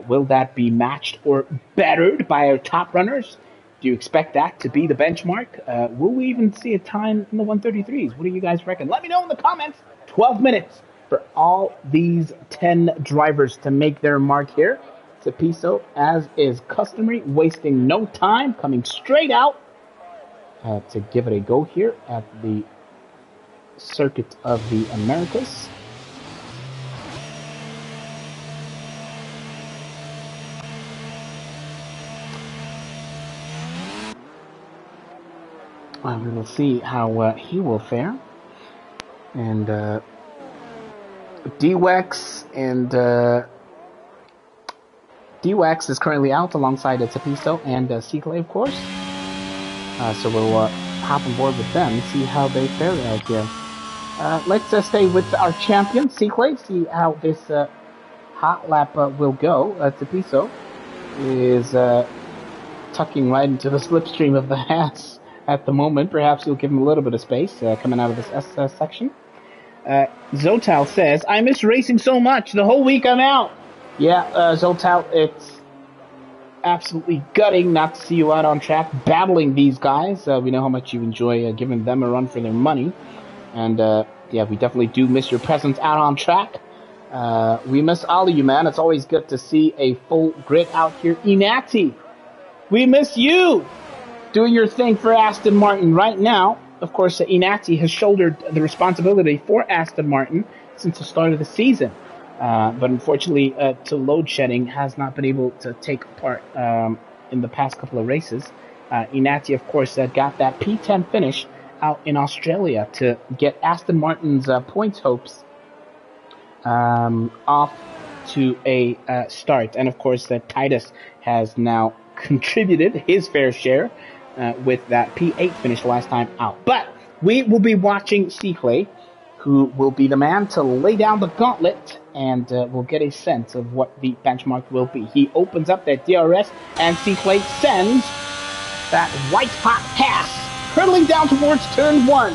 Will that be matched or bettered by our top runners? Do you expect that to be the benchmark? Will we even see a time in the 133s? What do you guys reckon? Let me know in the comments. 12 minutes for all these 10 drivers to make their mark here. Cepiso, as is customary, wasting no time, coming straight out to give it a go here at the Circuit of the Americas. We will see how he will fare. And DWEX is currently out alongside Cepiso and Seakley, of course. So we'll hop on board with them, see how they fare out here. Let's stay with our champion, Seakley, see how this hot lap will go. Cepiso is tucking right into the slipstream of the Haas at the moment. Perhaps you'll give him a little bit of space coming out of this S section. Zotal says, I miss racing so much. The whole week I'm out. Yeah, Zotal, it's absolutely gutting not to see you out on track battling these guys. We know how much you enjoy giving them a run for their money. And yeah, we definitely do miss your presence out on track. We miss all of you, man. It's always good to see a full grid out here. Inati, we miss you doing your thing for Aston Martin right now. Of course, Inati has shouldered the responsibility for Aston Martin since the start of the season. But unfortunately, to load shedding, has not been able to take part in the past couple of races. Inati, of course, got that P10 finish out in Australia to get Aston Martin's points hopes off to a start. And of course, Titus has now contributed his fair share with that P8 finish last time out. But we will be watching Seakley, who will be the man to lay down the gauntlet, and we'll get a sense of what the benchmark will be. He opens up that DRS, and Seakley sends that white-hot pass hurtling down towards turn 1.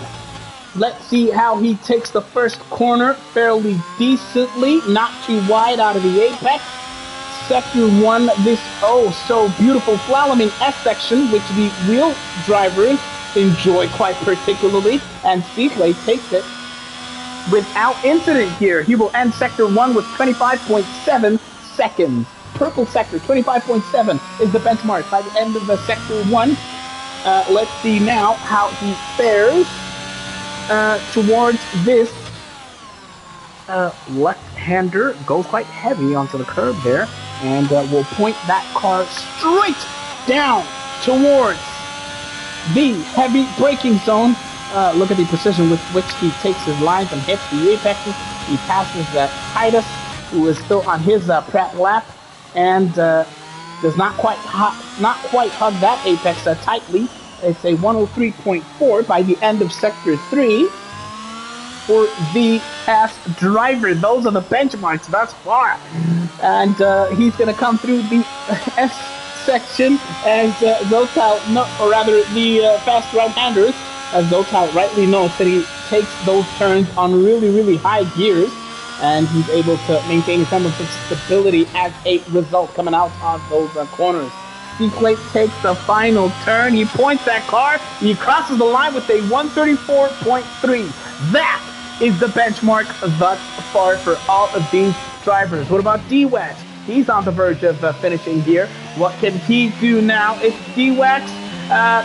Let's see how he takes the first corner fairly decently, not too wide out of the apex. Sector 1, this so beautiful slaloming S section, which the wheel drivers enjoy quite particularly, and Seakley takes it without incident here. He will end Sector 1 with 25.7 seconds. Purple sector, 25.7 is the benchmark by the end of the Sector 1. Let's see now how he fares towards this left-hander. Goes quite heavy onto the curb there, and will point that car straight down towards the heavy braking zone. Look at the precision with which he takes his lines and hits the apexes. He passes Titus, who is still on his prep lap, and does not quite hug that apex tightly. It's a 103.4 by the end of Sector 3 for the past driver. Those are the benchmarks thus far. And he's going to come through the S section as Zotal, or rather the fast right-handers, as Zotal rightly knows that he takes those turns on really, really high gears, and he's able to maintain a semblance of stability as a result coming out of those corners. Seakley takes the final turn. He points that car. He crosses the line with a 134.3. That is the benchmark thus far for all of these drivers. What about DWEX? He's on the verge of finishing here. What can he do now? It's DWEX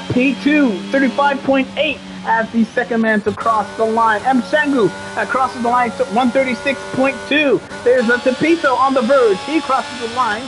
P2, 35.8 as the second man to cross the line. M. Shengu crosses the line to 136.2. There's a Cepiso on the verge. He crosses the line,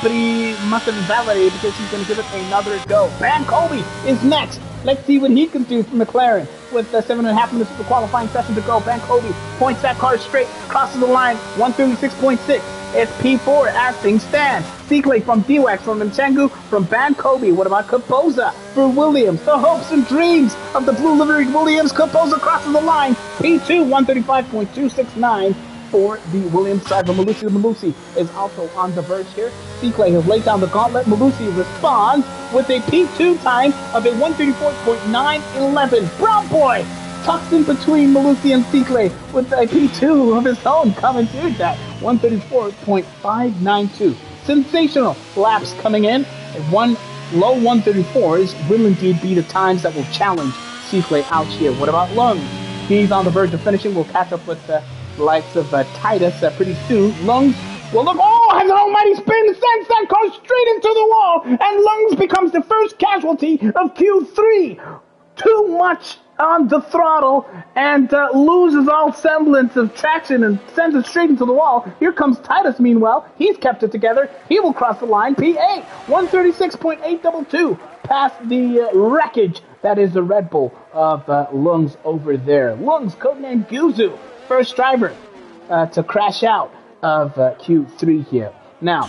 but he must have invalidated because he's going to give it another go. Van Colby is next. Let's see what he can do for McLaren. With 7.5 minutes of the qualifying session to go, Van Colby points that car straight, crosses the line, 136.6. It's P4 as things stand. Seakley from DWEX, from Mchengu, from Van Colby. What about Kapoza for Williams? The hopes and dreams of the blue liveried Williams. Kapoza crosses the line. P2, 135.269. for the Williams driver. Malusi is also on the verge here. Seaclay has laid down the gauntlet. Malusi responds with a P2 time of a 134.911. Brown Boy tucked in between Malusi and Seaclay with a P2 of his own coming through that 134.592. Sensational laps coming in. One low 134s will indeed be the times that will challenge Seaclay out here. What about Lungs? He's on the verge of finishing. We'll catch up with the likes of Titus pretty soon. Lungs will look, has an almighty spin, sends that car straight into the wall, and Lungs becomes the first casualty of Q3. Too much on the throttle and loses all semblance of traction and sends it straight into the wall. Here comes Titus, meanwhile. He's kept it together. He will cross the line. P8, 136.822, past the wreckage that is the Red Bull of Lungs over there. Lungs, codenamed Guzu, first driver to crash out of Q3 here. Now,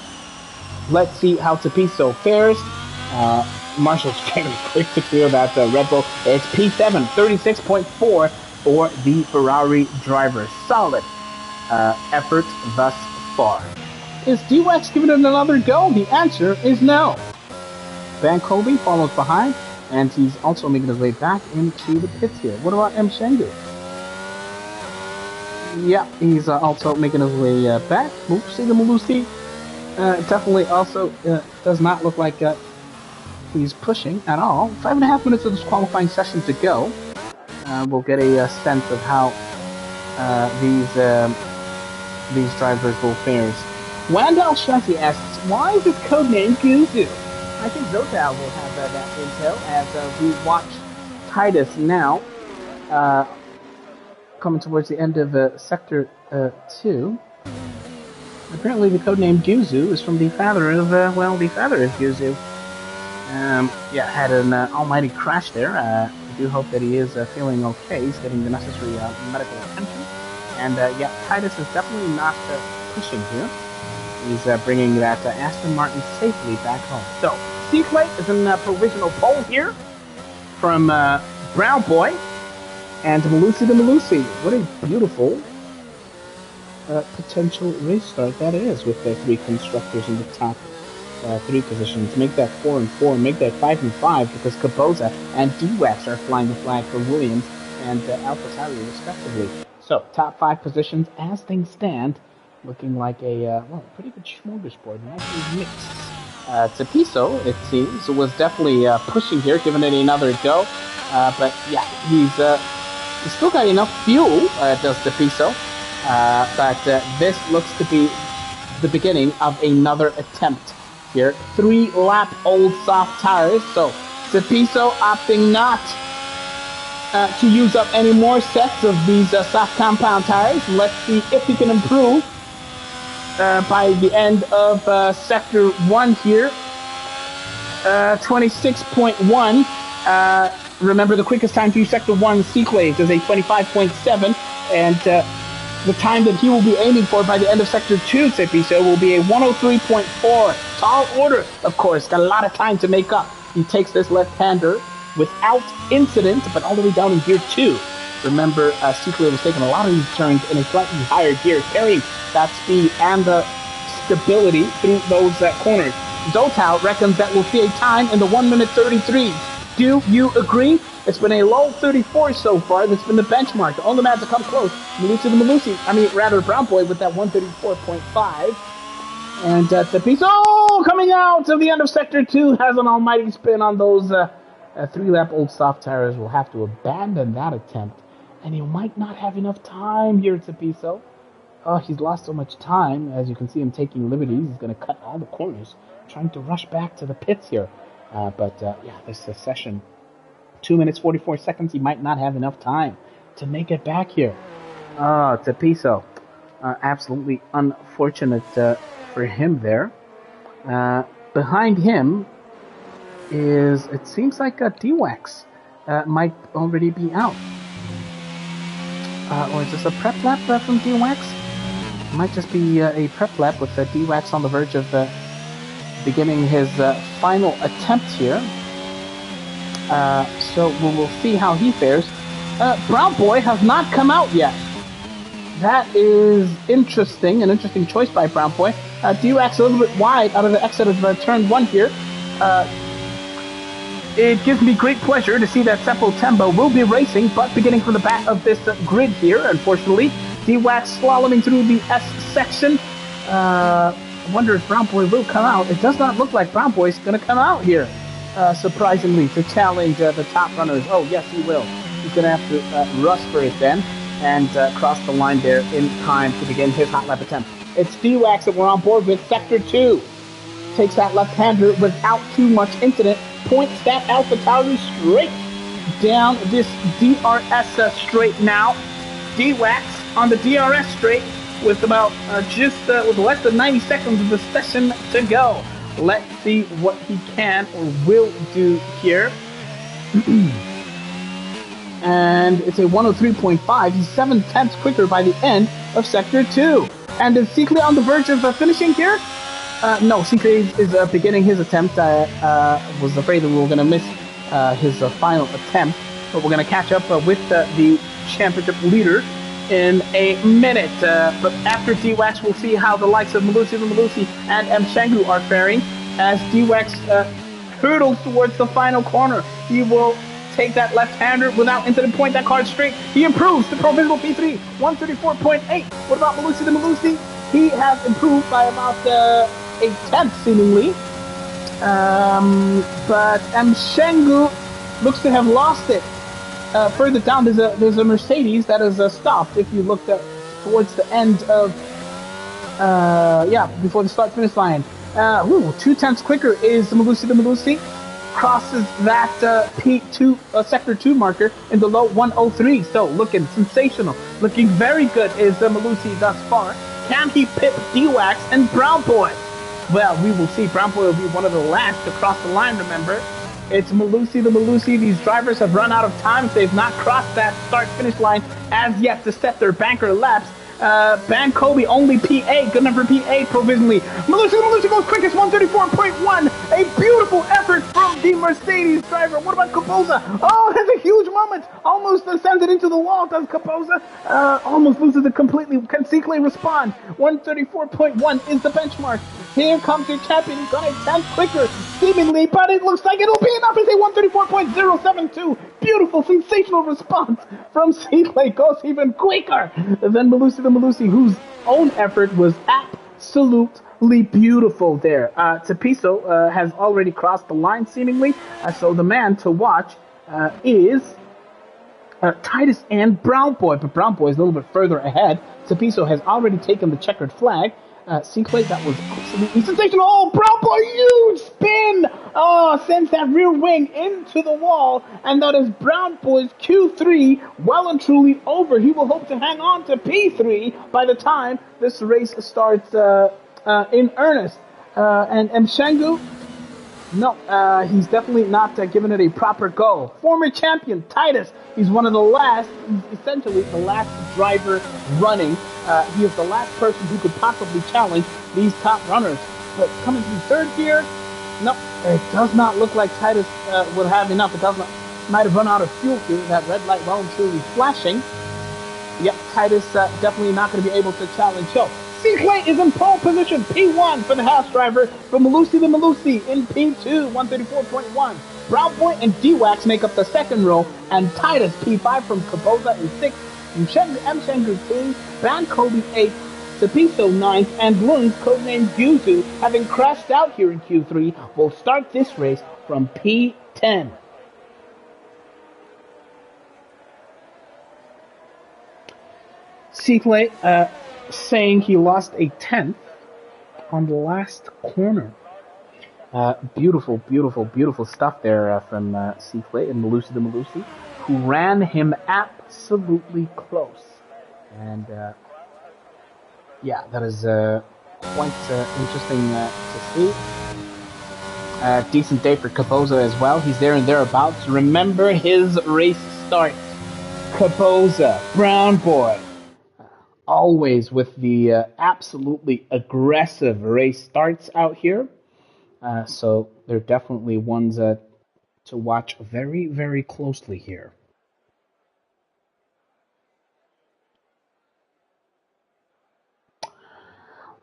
let's see how Tapiso fares. Marshall's very quick to clear that Red Bull. It's P7, 36.4 for the Ferrari driver. Solid effort thus far. Is D-Wax giving it another go? The answer is no. Van Colby follows behind, and he's also making his way back into the pits here. What about M. Shengu? Yeah, he's also making his way back. Malusi definitely also does not look like he's pushing at all. 5.5 minutes of this qualifying session to go. We'll get a sense of how these drivers will fare. Wandal Shanti asks, why is it codenamed Guzu? I think Zotal will have that intel as we watch Titus now coming towards the end of Sector 2. Apparently the codename Guzu is from the father of, the father of Guzu. Had an almighty crash there. I do hope that he is feeling okay. He's getting the necessary medical attention. And Titus is definitely not pushing here. He's bringing that Aston Martin safely back home. So, Seaclay is in provisional pole here from Brown Boy and Malusi to Malusi. What a beautiful potential race start that is, with the three constructors in the top three positions. Make that 4 and 4, make that 5 and 5, because Caboza and D-Wax are flying the flag for Williams and AlphaTauri respectively. So, top 5 positions as things stand, looking like a pretty good smorgasbord. Nicely mixed. Tapiso, it seems, was definitely pushing here, giving it another go. But yeah, he's still got enough fuel, does Tapiso. But this looks to be the beginning of another attempt here. 3-lap-old soft tires. So Tapiso opting not to use up any more sets of these soft compound tires. Let's see if he can improve by the end of Sector 1 here. 26.1. Remember, the quickest time through Sector 1 Seaclay is a 25.7, and the time that he will be aiming for by the end of Sector 2, Tapiso, will be a 103.4. Tall order, of course. Got a lot of time to make up. He takes this left-hander without incident, but all the way down in Gear 2. Remember, Seaclay was taking a lot of these turns in a slightly higher gear, carrying that speed and the stability through those corners. Zotal reckons that we'll see a time in the 1 minute 33. Do you agree? It's been a low 34 so far. That's been the benchmark. The only man to come close, Brown Boy with that 134.5. And Tapiso coming out of the end of Sector 2 has an almighty spin on those 3-lap-old soft tires. Will have to abandon that attempt. And he might not have enough time here, Tapiso. Oh, he's lost so much time. As you can see him taking liberties. He's going to cut all the corners, trying to rush back to the pits here. This session, 2 minutes 44 seconds. He might not have enough time to make it back here. Tapiso, absolutely unfortunate for him there. Behind him is, it seems like D-Wax might already be out. Or is this a prep lap from D-Wax? It might just be a prep lap with D-Wax on the verge of beginning his final attempt here. So we will see how he fares. Brown Boy has not come out yet. That is interesting, an interesting choice by Brown Boy. D-Wax a little bit wide out of the exit of turn 1 here. It gives me great pleasure to see that Seppo Tembo will be racing, but beginning from the back of this grid here, unfortunately. D-Wax slaloming through the S section. I wonder if Brown Boy will come out. It does not look like Brown Boy's going to come out here, surprisingly, to challenge the top runners. Oh, yes, he will. He's going to have to rush for it then and cross the line there in time to begin his hot lap attempt. It's D-Wax that we're on board with Sector 2. Takes that left-hander without too much incident, points that AlphaTauri straight down this DRS straight now. D-Wax on the DRS straight with about with less than 90 seconds of the session to go. Let's see what he can or will do here. And it's a 103.5. He's 7/10 quicker by the end of Sector 2. And is Sikle on the verge of finishing here? No, Sikle is beginning his attempt. I was afraid that we were going to miss his final attempt, but we're going to catch up with the championship leader in a minute. But after D-Wax, we'll see how the likes of Malusi and M. Shangu are faring as D-Wax hurdles towards the final corner. He will take that left-hander without incident, point that card straight. He improves to provisional P3, 134.8. What about Malusi? He has improved by about a tenth, seemingly. But M. Shangu looks to have lost it. Further down, there's a Mercedes that is stopped. If you looked at towards the end of, before the start-finish line. 2/10 quicker is Malusi. Crosses that P2 Sector 2 marker in the low 103. So looking sensational, looking very good is Malusi thus far. Can he pip D-Wax and Brown Boy? Well, we will see. Brown Boy will be one of the last to cross the line, remember. It's Malusi. These drivers have run out of time. They've not crossed that start-finish line as yet to set their banker laps. Ban Kobe only PA, good enough for PA provisionally. Malusi goes quickest, 134.1. A beautiful effort from the Mercedes driver. What about Capoza? Oh, that's a huge moment. Almost ascended into the wall, does Capoza. Almost loses it completely. Can Sikle respond? 134.1 is the benchmark. Here comes your champion. He's on a 10th quicker, seemingly, but it looks like it'll be enough. It's a 134.072. Beautiful, sensational response from Sikle. Goes even quicker than Malusi, whose own effort was absolutely beautiful there. Tapiso has already crossed the line, seemingly, so the man to watch is Titus and Brown Boy, but Brown Boy is a little bit further ahead. Tapiso has already taken the checkered flag. Sikle, that was absolutely sensational. Oh, Brown Boy, huge spin! Oh, sends that rear wing into the wall, and that is Brown Boy's Q3 well and truly over. He will hope to hang on to P3 by the time this race starts in earnest. And M. Shangu, no, he's definitely not giving it a proper go. Former champion Titus, he's one of the last, he's essentially the last driver running. He is the last person who could possibly challenge these top runners. But coming through third gear, no, it does not look like Titus will have enough. It might have run out of fuel here. That red light well and truly flashing. Yep, Titus definitely not going to be able to challenge Hill. Sikle is in pole position, P1 for the house driver, from Malusi in P2, 134.1. Brown Boy and D-Wax make up the second row, and Titus P5 from Capoza in 6th, M. Shangu 2, Ban Kobe 8th, Tapiso 9th, and Lung's codenamed Yuzu, having crashed out here in Q3, will start this race from P10. Sikle, saying he lost a 10th on the last corner. Beautiful stuff there from Sikle and Malusi, who ran him absolutely close. And that is quite interesting to see. Decent day for Capoza as well. He's there and thereabouts. Remember his race starts. Capoza, Brown Boy, always with the absolutely aggressive race starts out here. So they're definitely ones to watch very, very closely here.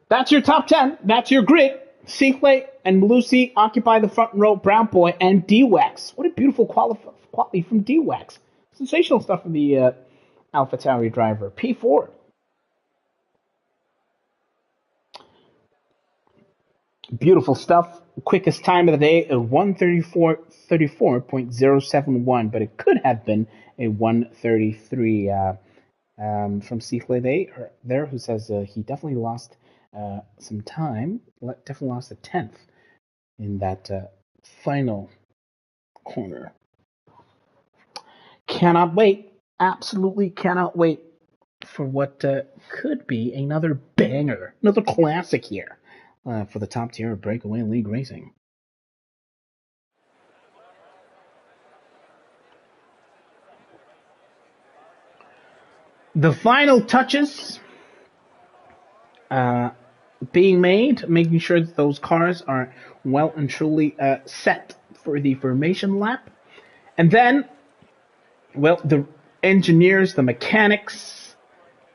That's your top 10. That's your grid. Seaflay and Malusi occupy the front row. Brown Boy and D-Wax. What a beautiful quality from D-Wax. Sensational stuff from the AlphaTauri driver. P4. Beautiful stuff. Quickest time of the day, a 1:34:34.071, but it could have been a 1:33 from Seaflay there, who says he definitely lost some time. Definitely lost a tenth in that final corner. Cannot wait. Absolutely cannot wait for what could be another banger, another classic here for the top tier of Breakaway League Racing. The final touches being made, making sure that those cars are well and truly set for the formation lap. And then, well, the engineers, the mechanics,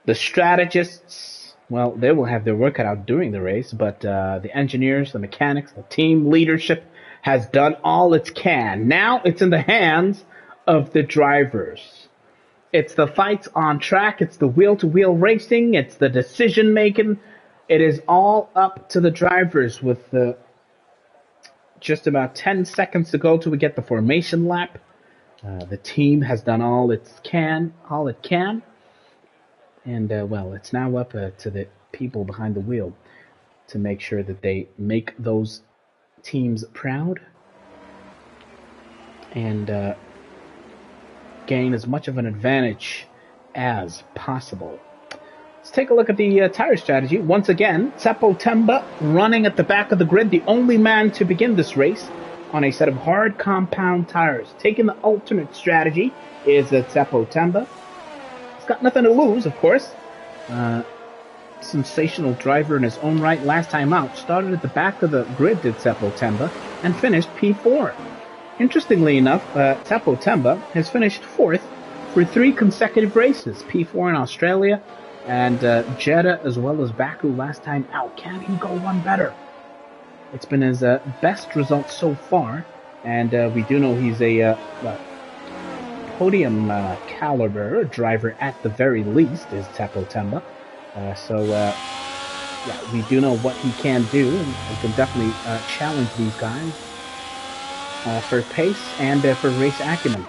the strategists, well, they will have their work cut out during the race, but the engineers, the mechanics, the team leadership has done all it can. Now it's in the hands of the drivers. It's the fights on track, it's the wheel-to-wheel racing, it's the decision-making. It is all up to the drivers with just about 10 seconds to go till we get the formation lap. The team has done all it can. And, well, it's now up to the people behind the wheel to make sure that they make those teams proud and gain as much of an advantage as possible. Let's take a look at the tire strategy. Once again, Tsepo Temba running at the back of the grid, the only man to begin this race on a set of hard compound tires. Taking the alternate strategy is Tsepo Temba. He's got nothing to lose, of course. Sensational driver in his own right. Last time out, started at the back of the grid, did Tsepo Temba, and finished P4. Interestingly enough, Tsepo Temba has finished 4th for 3 consecutive races. P4 in Australia and Jeddah as well as Baku last time out. Can he go one better? It's been his best result so far, and we do know he's a podium caliber driver at the very least, is Tsepo Temba. Yeah, we do know what he can do, and he can definitely challenge these guys for pace and for race acumen.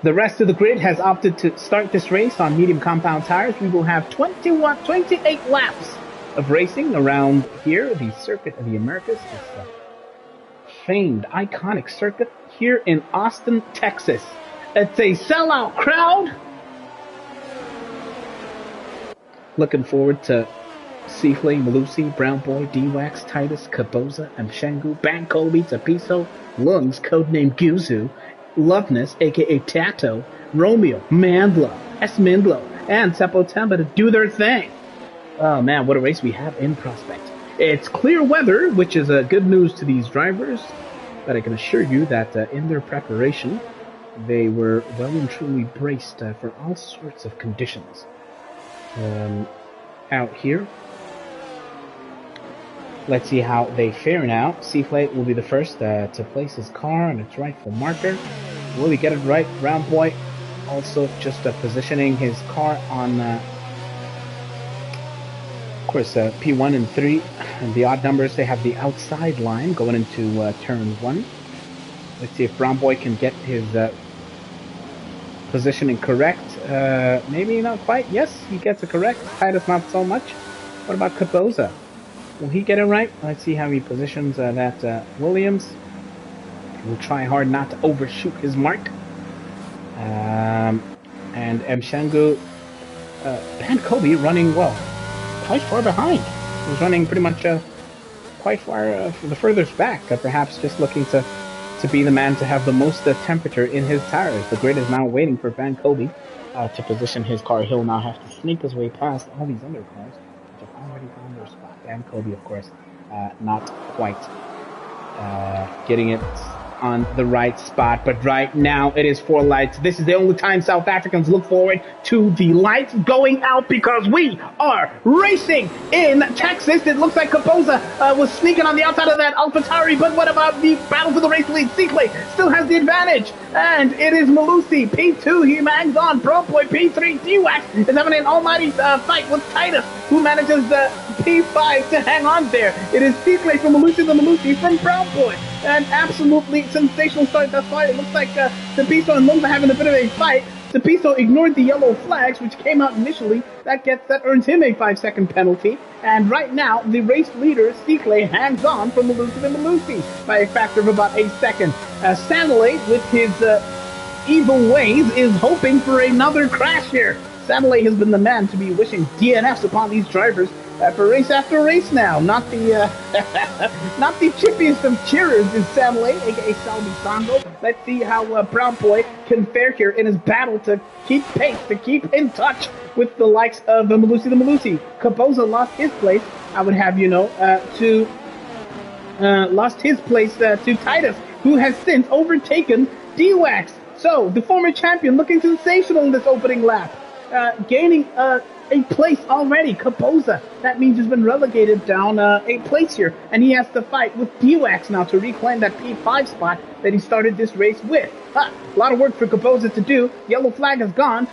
The rest of the grid has opted to start this race on medium compound tires. We will have 28 laps of racing around here, the Circuit of the Americas, this famed, iconic circuit here in Austin, Texas. It's a sellout crowd. Looking forward to Seaflay, Malusi, Brown Boy, D-Wax, Titus, Kaboza, Mshengu, Bankobi, Tapiso, Lungs, codenamed Guzu, Loveness, aka Tato, Romeo, Mandlo, Esmindlo, and Tsepo Temba to do their thing. Oh man, what a race we have in prospect. It's clear weather, which is good news to these drivers, but I can assure you that in their preparation, they were well and truly braced for all sorts of conditions. Out here, let's see how they fare now. Seaflay will be the first to place his car on its rightful marker. Will he get it right? Brown Boy also just positioning his car on, of course, P1 and 3. And the odd numbers, they have the outside line going into turn 1. Let's see if Brown Boy can get his positioning correct. Maybe not quite. Yes, he gets it correct. Titus not so much. What about Kaboza? Will he get it right? Let's see how he positions that Williams. Will try hard not to overshoot his mark. And Mshengu, Bankobi running well, quite far behind. He was running pretty much quite far the furthest back. Perhaps just looking to be the man to have the most temperature in his tires. The grid is now waiting for Bankobi to position his car. He'll now have to sneak his way past all these other cars, which have already found their spot. Bankobi, of course, not quite getting it on the right spot. But right now it is 4 lights. This is the only time South Africans look forward to the lights going out, because we are racing in Texas. It looks like Kapoza was sneaking on the outside of that AlphaTauri, but what about the battle for the race lead? Seakley still has the advantage, and it is Malusi, P2, he hangs on. Pro Boy, P3, D-Wax is having an almighty fight with Titus, who manages the P5 to hang on there. It is Seakley from Malusi the Malusi from Brown Boy. An absolutely sensational start thus far. It looks like Sapiso and Lumba having a bit of a fight. Sapiso ignored the yellow flags, which came out initially. That earns him a 5-second penalty. And right now, the race leader, Seakley, hangs on from Malusi the Malusi by a factor of about a second. Stanley, with his evil ways, is hoping for another crash here. Stanley has been the man to be wishing DNFs upon these drivers for race after race now. Not the not the chippiest of cheerers is Stanley, aka Salvi Sango. Let's see how Brown Boy can fare here in his battle to keep pace, to keep in touch with the likes of Malusi the Malusi. Kapoza lost his place, I would have you know, lost his place to Titus, who has since overtaken D-Wax. So, the former champion looking sensational in this opening lap. Gaining a place already. Kapoza, that means he's been relegated down a place here, and he has to fight with D-Wax now to reclaim that P5 spot that he started this race with. A lot of work for Kapoza to do. Yellow flag is gone.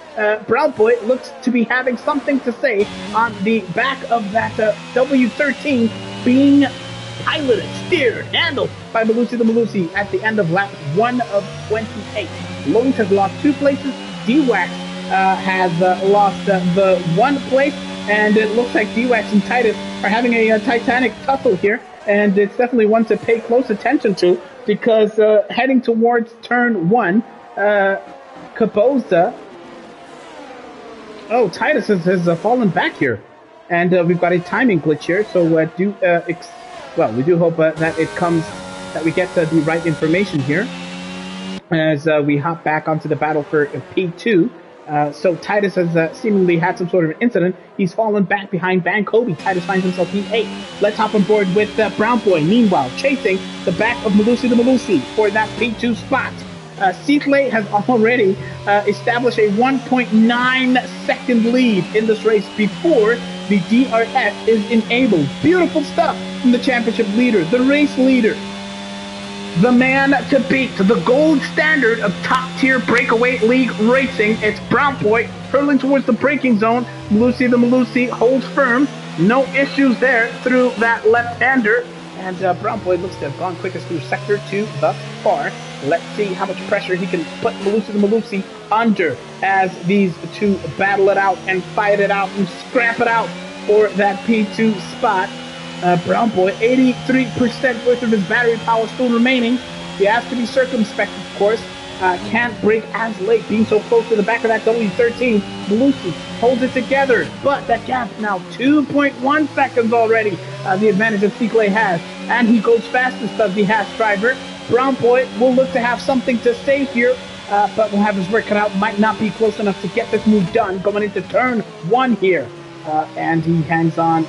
Brown Boy looks to be having something to say on the back of that W13 being piloted, steered, handled by Malusi the Malusi at the end of lap 1 of 28. Lowe's has lost 2 places. D-Wax has lost the 1 place, and it looks like D-Wax and Titus are having a titanic tussle here, and it's definitely one to pay close attention to, because heading towards turn 1, Kapoza, Titus has fallen back here, and we've got a timing glitch here, so we do hope that we get the right information here as we hop back onto the battle for P2. So Titus has seemingly had some sort of an incident. He's fallen back behind Van Kobe. Titus finds himself P8. Let's hop on board with Brown Boy, meanwhile chasing the back of Malusi the Malusi for that P2 spot. Seakley has already established a 1.9 second lead in this race before the DRS is enabled. Beautiful stuff from the championship leader, the race leader. The man to beat, the gold standard of top-tier breakaway league racing. It's Brown Boy hurtling towards the braking zone. Malusi the Malusi holds firm. No issues there through that left-hander. And Brown Boy looks to have gone quickest through Sector 2 thus far. Let's see how much pressure he can put Malusi the Malusi under as these two battle it out and fight it out and scrap it out for that P2 spot. Brown Boy, 83% worth of his battery power still remaining. He has to be circumspect, of course. Can't brake as late, being so close to the back of that W13. Malusi holds it together, but that gap now 2.1 seconds already. The advantage that Seakley has, and he goes fastest of the Haas driver. Brown Boy will look to have something to say here, but will have his work cut out. Might not be close enough to get this move done going into turn 1 here. And he hangs on,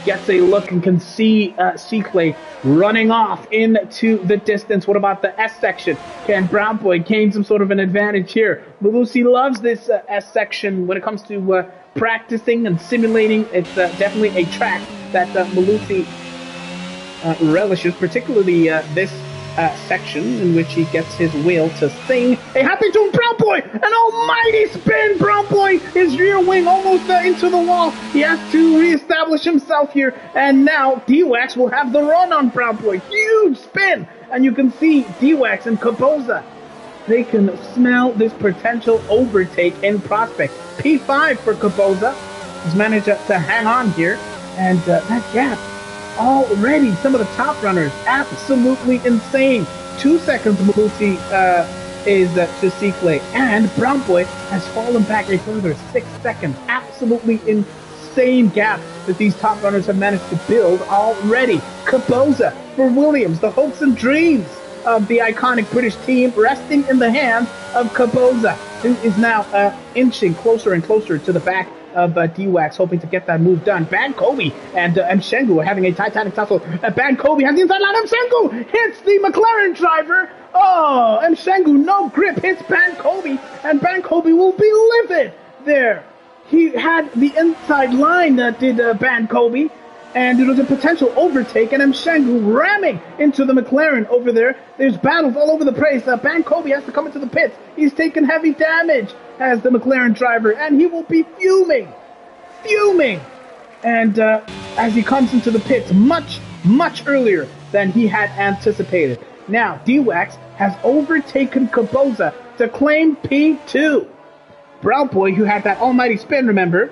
gets a look and can see Seakley running off into the distance. What about the S section? Can Brown Boy gain some sort of an advantage here? Malusi loves this S section when it comes to practicing and simulating. It's definitely a track that Malusi relishes, particularly this section in which he gets his wheel to sing a happy tune. Brown Boy, an almighty spin. Brown Boy, his rear wing almost into the wall. He has to reestablish himself here, and now D-Wax will have the run on Brown Boy. Huge spin, and you can see D-Wax and Kapoza. They can smell this potential overtake in prospect. P5 for Kapoza. He's managed to hang on here, and that gap already, some of the top runners, absolutely insane. 2 seconds Malusi is to Seakley, and Brown Boy has fallen back a further 6 seconds. Absolutely insane gap that these top runners have managed to build already. Kapoza for Williams, the hopes and dreams of the iconic British team resting in the hands of Kapoza, who is now inching closer and closer to the back of D-Wax, hoping to get that move done. Ban Kobe and Shengu are having a Titanic tussle. Ban Kobe has the inside line. Shengu hits the McLaren driver. Oh, and Shengu, no grip, hits Ban Kobe, and Ban Kobe will be livid there. He had the inside line that did Ban Kobe, and it was a potential overtake, and Shengu ramming into the McLaren over there. There's battles all over the place. Ban Kobe has to come into the pits. He's taken heavy damage as the McLaren driver, and he will be fuming. And as he comes into the pits much earlier than he had anticipated. Now, D-Wax has overtaken Kaboza to claim P2. Brown Boy, who had that almighty spin, remember,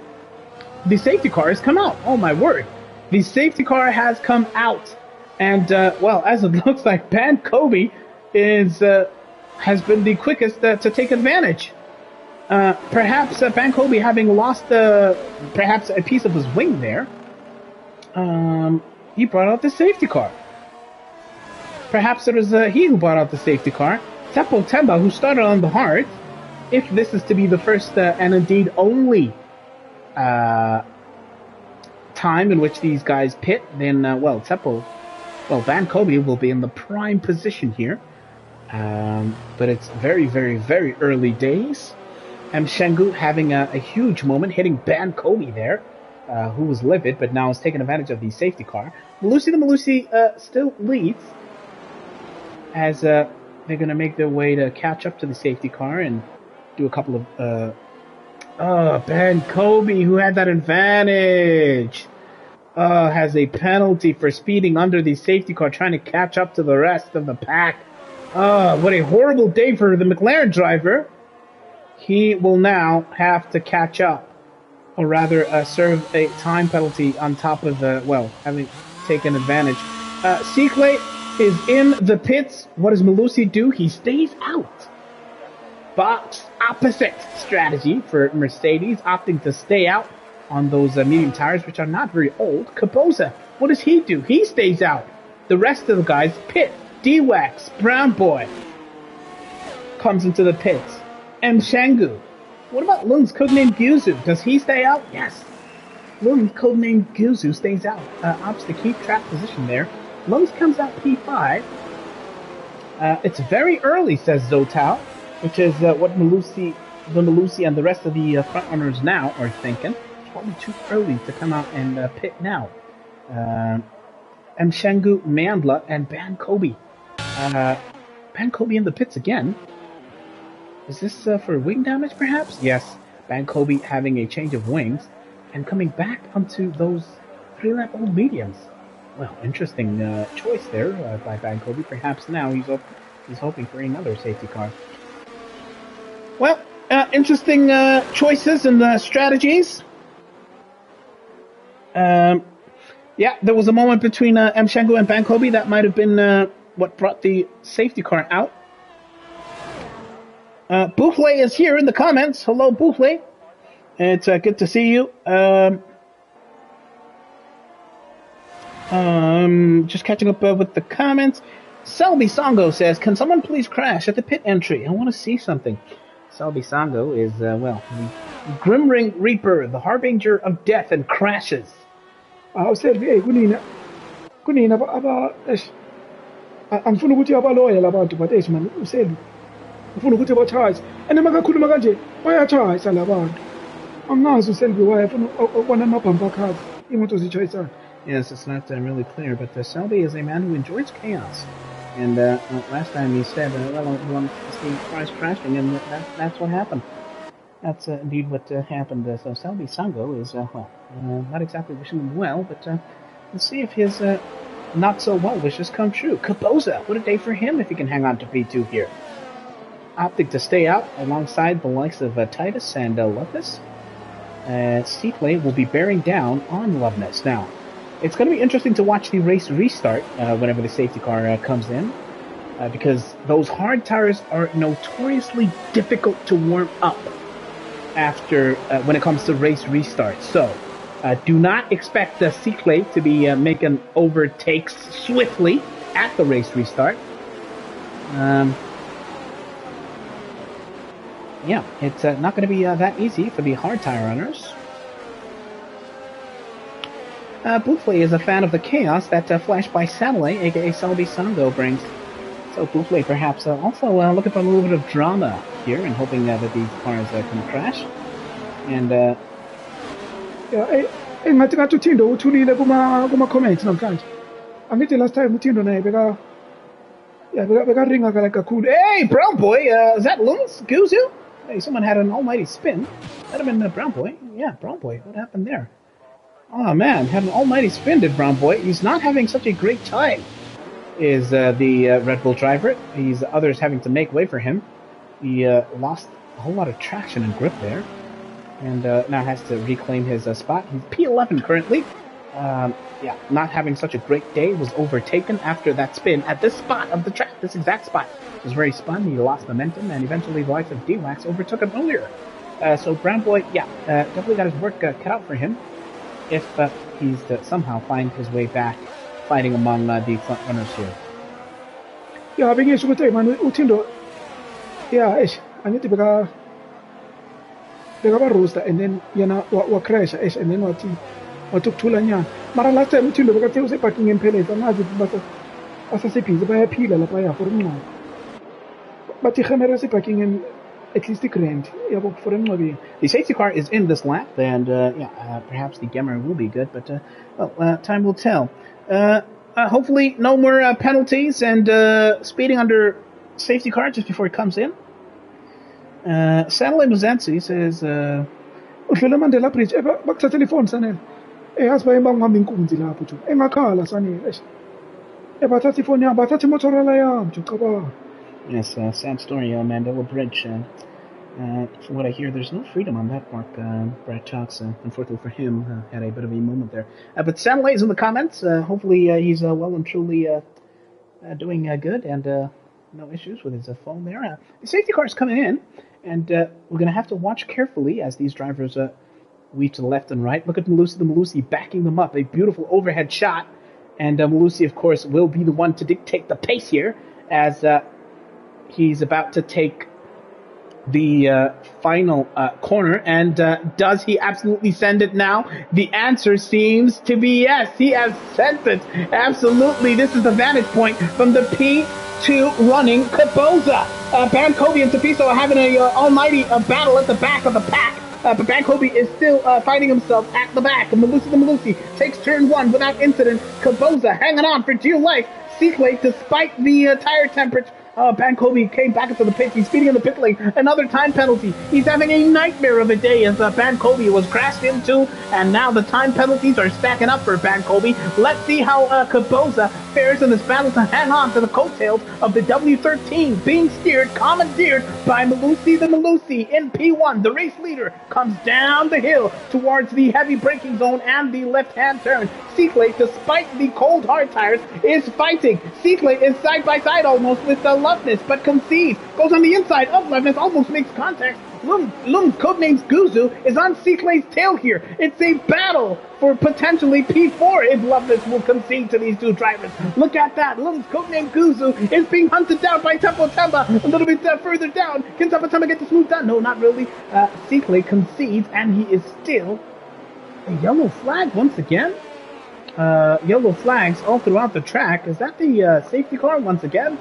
the safety car has come out. Oh my word. The safety car has come out. And, well, as it looks like, Ban Kobe has been the quickest to take advantage. Perhaps Ban Kobe, having lost perhaps a piece of his wing there, he brought out the safety car. Perhaps it was he who brought out the safety car. Teppo Temba, who started on the hard. If this is to be the first and indeed only time in which these guys pit, then, Ban Kobe will be in the prime position here. But it's very, very, very early days. Shengu having a huge moment, hitting Ban Kobe there, who was livid, but now is taking advantage of the safety car. Malusi still leads, as they're going to make their way to catch up to the safety car and do a couple of... Ban Kobe, who had that advantage, has a penalty for speeding under the safety car, trying to catch up to the rest of the pack. What a horrible day for the McLaren driver. He will now have to catch up, or rather serve a time penalty on top of, having taken advantage. Sikle is in the pits. What does Malusi do? He stays out. Box opposite strategy for Mercedes, opting to stay out on those medium tires, which are not very old. Kaboza, what does he do? He stays out. The rest of the guys pit. D-Wax, Brown Boy, comes into the pits. Shengu. What about Lung's codename Gyuzu? Does he stay out? Yes. Lung's codename Gyuzu stays out. Opts to keep track position there. Lungs comes out P5. It's very early, says Zotao, which is what Malusi and the rest of the front runners now are thinking. It's probably too early to come out and pit now. Shengu, Mandla, and Ban Kobe. Ban Kobe in the pits again. Is this for wing damage, perhaps? Yes. Ban Kobe having a change of wings and coming back onto those 3-lap-old mediums. Well, interesting choice there by Ban Kobe. Perhaps now he's hoping for another safety car. Well, interesting choices and strategies. Yeah, there was a moment between Shengu and Ban Kobe that might have been what brought the safety car out. Bouffle is here in the comments. Hello, Bouffle. It's good to see you. Just catching up with the comments. Selby Songo says, can someone please crash at the pit entry? I want to see something. Selby Songo is, the Grim Ring Reaper, the harbinger of death and crashes. Selby, kunina angifuna ukuthi abaloya labantu but man uselbi ufuna ukuthi bachaze and makakhuluma kanje bayachayisa labantu angazi uselbi why ufuna ukubona amabhampa akhazi imoto zichayisana. Yes, it's not really clear, but Selby is a man who enjoys chaos. And last time he said, he wants to see cars crashing, and that's what happened. That's indeed what happened. So Selby Sango is, not exactly wishing him well, but let's see if his not-so-well wishes come true. Kaboza, what a day for him if he can hang on to P2 here. Opting to stay out alongside the likes of Titus and Loveless. Seaplay will be bearing down on Loveness. Now, it's going to be interesting to watch the race restart whenever the safety car comes in, because those hard tires are notoriously difficult to warm up after when it comes to race restarts. So, do not expect the Seaplay to be making overtakes swiftly at the race restart. Yeah, it's not going to be that easy for the hard tire runners. Boufflé is a fan of the chaos that Flash by Satellite, aka Selby Sango, brings. So Boufflé perhaps also looking for a little bit of drama here and hoping that these cars can crash. And ngathi uThindo uthulile kuma-comments namhlanje. Angithi last time uThindo naye beka-ringa kakhulu. Hey, Brown Boy, is that Lums Guzu? Hey, someone had an almighty spin. That'd have been Brown Boy. Yeah, Brown Boy. What happened there? Oh man, had an almighty spin, did Brown Boy. He's not having such a great time. Is the Red Bull driver? He's others having to make way for him. He lost a whole lot of traction and grip there, and now has to reclaim his spot. He's P11 currently. Yeah, not having such a great day. Was overtaken after that spin at this spot of the track. This exact spot was where he spun. He lost momentum, and eventually the likes of D-Wax overtook him earlier. So Brown Boy, yeah, definitely got his work cut out for him. If he's to somehow find his way back, fighting among the front runners here. Yeah, bengisho ukuthi man uThindo angithi beka roaster and then yena wa crash and then wathi ukuthula nyana. Mara last time uThindo bekathe useparking empheleza angazi ukuthi basasebhizi bayaphila lapha ya for umncwabo. Bathi khamera separking in at least grand. The safety car is in this lap, and perhaps the Gemmer will be good, but time will tell. Hopefully, no more penalties and speeding under safety car just before he comes in. Satellite Muzensi says, udlule Mandela Bridge bakuthathela ifoni sanele asibayemba ngihamba inkunzi lapho nje engakhala sanele bathatha ifoni yami bathatha imotorela yami nje cabanga. Yes, sad story, Mandela Bridge. From what I hear, there's no freedom on that mark. Brad Talks, unfortunately for him, had a bit of a moment there. But Satellite is in the comments. Hopefully he's well and truly doing good and no issues with his phone there. The safety car is coming in, and we're going to have to watch carefully as these drivers weave to the left and right. Look at Malusi, the Malusi backing them up. A beautiful overhead shot. And Malusi, of course, will be the one to dictate the pace here as he's about to take the final corner. And does he absolutely send it now? The answer seems to be yes. He has sent it. Absolutely. This is the vantage point from the P2 running Kaboza. Bankobi and Tafiso are having an almighty battle at the back of the pack. But Bankobi is still finding himself at the back. Malusi the Malusi takes turn one without incident. Kaboza hanging on for dear life. Seakley, despite the tire temperature, Bankobi came back into the pits. He's speeding in the pit lane. Another time penalty. He's having a nightmare of a day as Bankobi was crashed into, and now the time penalties are stacking up for Bankobi. Let's see how Kaboza fares in this battle to hang on to the coattails of the W13, being commandeered by Malusi the Malusi in P1. The race leader comes down the hill towards the heavy braking zone and the left-hand turn. Seakley, despite the cold hard tires, is fighting. Seakley is side by side almost with the Loveness, but concedes. Goes on the inside of Loveness, almost makes contact. Lung, codenamed Guzu, is on Seakley's tail here. It's a battle for potentially P4 if Loveness will concede to these two drivers. Look at that. Lung's codenamed Guzu is being hunted down by Tempo Temba a little bit further down. Can Tempo Temba get this move done? No, not really. Seakley concedes, and he is still a yellow flag once again. Yellow flags all throughout the track. Is that the safety car once again?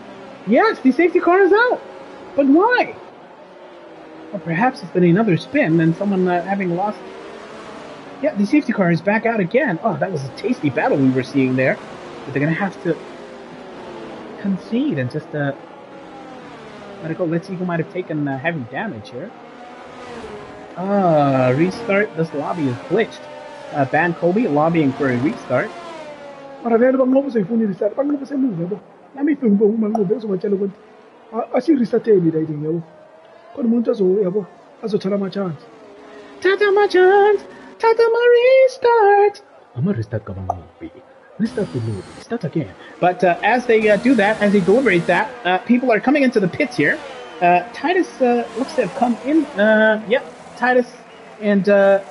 Yes, the safety car is out. But why? Well, perhaps it's been another spin and someone having lost. Yeah, the safety car is back out again. Oh, that was a tasty battle we were seeing there. But they're going to have to concede and just let it go. Let's see who might have taken heavy damage here. Restart. This lobby is glitched. Bankobi lobbying for a restart. Nami ifike umanqobe uzowatshela ukuthi asireseteni la iding yabo khona umuntu azothola ama chance Tata my chance, Tata my restart. I'm a restart kabanqobe restart the load start again. But as they do that, as they deliberate that, people are coming into the pits here. Titus looks to have come in. Yep, Titus and it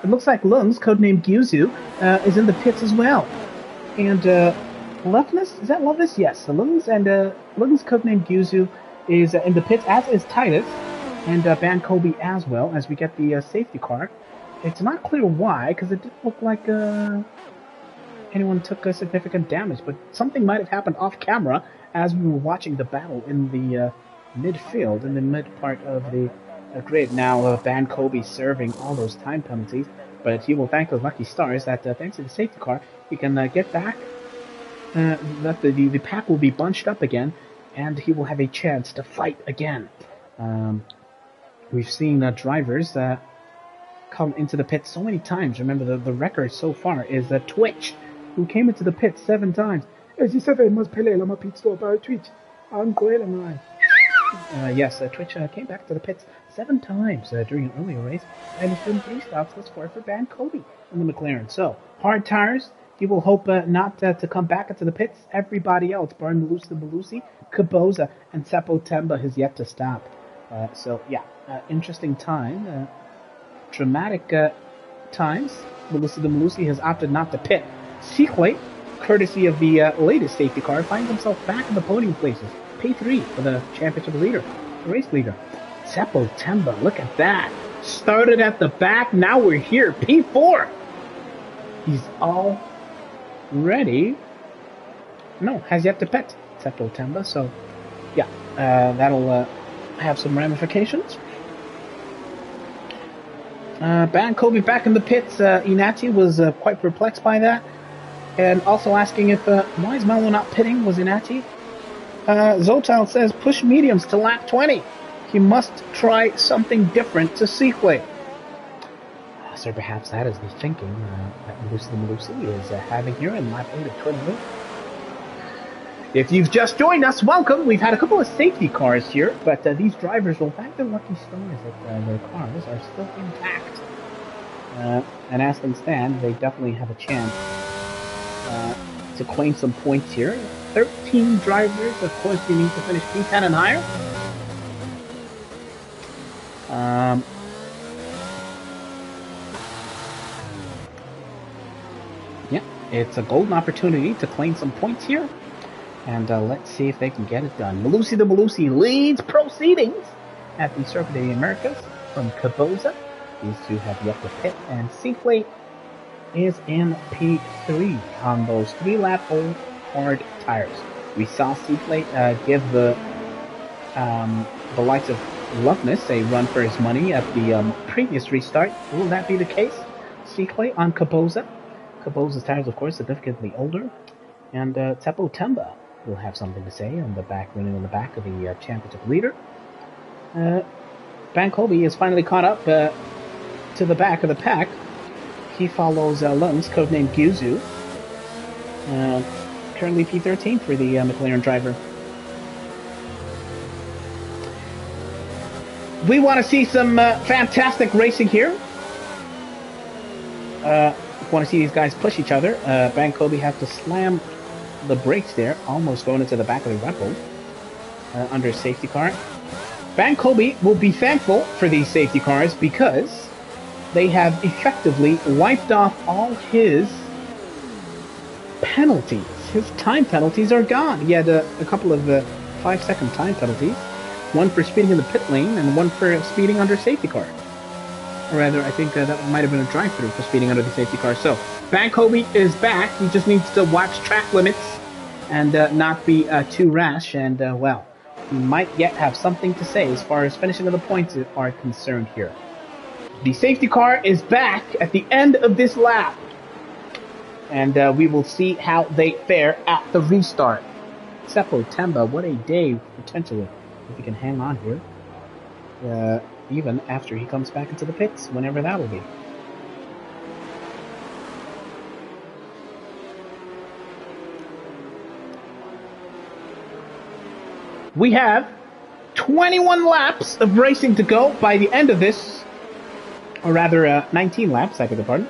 looks like Lungs, codenamed Gyuzu, is in the pits as well. And Loveness? Is that Loveness? Yes. So Lungs and Lungs, codenamed Gyuzu, is in the pits, as is Titus, and Bankobi as well, as we get the safety car. It's not clear why, because it did look like anyone took significant damage, but something might have happened off camera as we were watching the battle in the midfield, in the mid part of the grid. Now, Van Kobe serving all those time penalties, but he will thank those lucky stars that thanks to the safety car, he can get back. That the pack will be bunched up again, and he will have a chance to fight again. We've seen drivers come into the pit so many times. Remember, the record so far is Twitch, who came into the pit 7 times. 87 masiphelela ama-pit stop Twitch angigcwele ngayo. Yes, Twitch came back to the pits 7 times during an earlier race, and it's been 3 stops thus far for Van Kobe in the McLaren. So, hard tires. He will hope not to come back into the pits. Everybody else, Barn Malusi, Kaboza, and Seppo Temba has yet to stop. Interesting time. Dramatic times. Malusi has opted not to pit. Sikwe, courtesy of the latest safety car, finds himself back in the podium places. P3 for the championship leader, the race leader. Seppo Temba, look at that. Started at the back, now we're here. P4. He's all ready. No, has yet to pit. Seppo Temba, so yeah, that'll have some ramifications. Van Kobe back in the pits. Inachi was quite perplexed by that, and also asking if why is Melo not pitting? Was Inachi? Zotal says push mediums to lap 20. He must try something different to Sikwe. So perhaps that is the thinking that Malusi is having here in lap 8 of 28. If you've just joined us, welcome. We've had a couple of safety cars here, but these drivers will thank their lucky stars that their cars are still intact. And as things stand, they definitely have a chance to claim some points here. 13 drivers, of course, you need to finish P10 and higher. It's a golden opportunity to claim some points here. And let's see if they can get it done. Malusi leads proceedings at the Circuit of the Americas from Kaboza. These two have yet to pit. And Sikwe is in P3 on those 3-lap-old hard tires. We saw Sikwe give the likes of Loveness a run for his money at the previous restart. Will that be the case? Sikwe on Kaboza. Kaboza's tires, of course, significantly older. And Seppo Temba will have something to say on the back, running on the back of the championship leader. Van Kobe is finally caught up to the back of the pack. He follows Lungs, codenamed Gyuzu. Currently P13 for the McLaren driver. We want to see some fantastic racing here. Want to see these guys push each other. Van Kobe have to slam the brakes there, almost going into the back of the Red Bull under a safety car. Van Kobe will be thankful for these safety cars because they have effectively wiped off all his penalties. His time penalties are gone. He had a couple of 5-second time penalties, one for speeding in the pit lane and one for speeding under a safety car. Or rather, I think that might have been a drive-through for speeding under the safety car. So, Van Kobe is back. He just needs to watch track limits and not be too rash. And, well, he might yet have something to say as far as finishing of the points are concerned here. The safety car is back at the end of this lap. And we will see how they fare at the restart. Seppo Temba, what a day, potentially, if he can hang on here. Even after he comes back into the pits, whenever that will be. We have 21 laps of racing to go by the end of this, or rather 19 laps, I beg your pardon.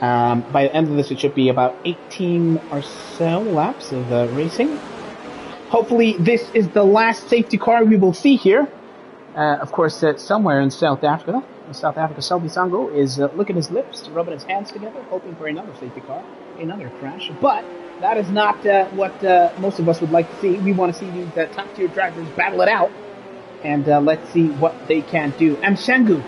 By the end of this, it should be about 18 or so laps of racing. Hopefully, this is the last safety car we will see here. Of course, somewhere in South Africa, Selby Sango is licking his lips, rubbing his hands together, hoping for another safety car, another crash. But that is not what most of us would like to see. We want to see these top-tier drivers battle it out, and let's see what they can do. Mshengu,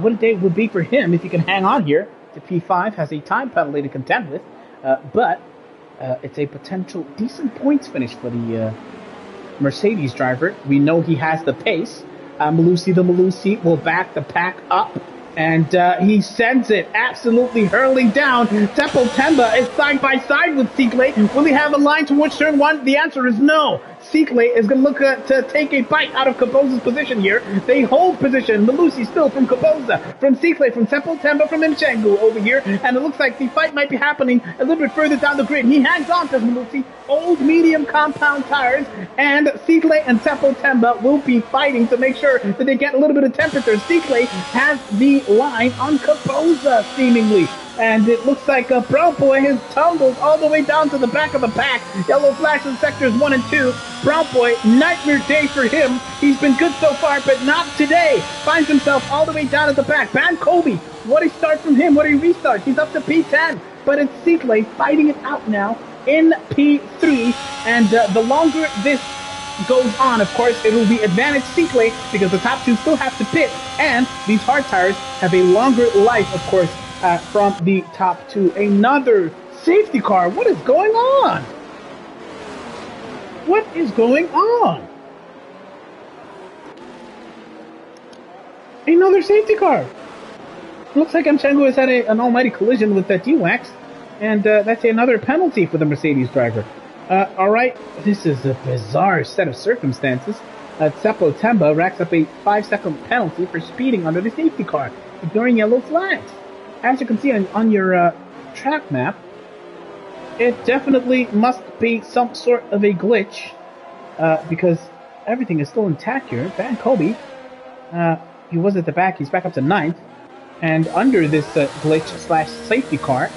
what a day it would be for him if he can hang on here to P5, has a time penalty to contend with. but it's a potential decent points finish for the Mercedes driver. We know he has the pace. Malusi the Malusi will back the pack up. And he sends it absolutely hurling down. Seppo Temba is side by side with Sikle. Will he have a line towards turn one? The answer is no. Sikle is going to look to take a bite out of Kaboza's position here. They hold position. Malusi still from Kaboza, from Sikle, from Seppo Temba, from Mchengu over here. And it looks like the fight might be happening a little bit further down the grid. He hangs on to Malusi. Old medium compound tires. And Sikle and Seppo Temba will be fighting to make sure that they get a little bit of temperature. Sikle has the line on Kaboza, seemingly. And it looks like Brown Boy has tumbled all the way down to the back of the pack. Yellow flash in sectors 1 and 2. Brown Boy, nightmare day for him. He's been good so far, but not today. Finds himself all the way down at the back. Ban Kobe, what a start from him. What a restart. He's up to P10. But it's Sikle fighting it out now in P3. And the longer this goes on, of course, it will be advantage Sikle because the top two still have to pit. And these hard tires have a longer life, of course, from the top two. Another safety car. What is going on? What is going on? Another safety car. Looks like Mchengu has had an almighty collision with that D-Wax, and that's another penalty for the Mercedes driver. Alright, this is a bizarre set of circumstances. Seppo Temba racks up a 5-second penalty for speeding under the safety car, ignoring yellow flags. As you can see on your track map, it definitely must be some sort of a glitch, because everything is still intact here. Van Kobe, he was at the back, he's back up to 9th, and under this glitch slash safety car,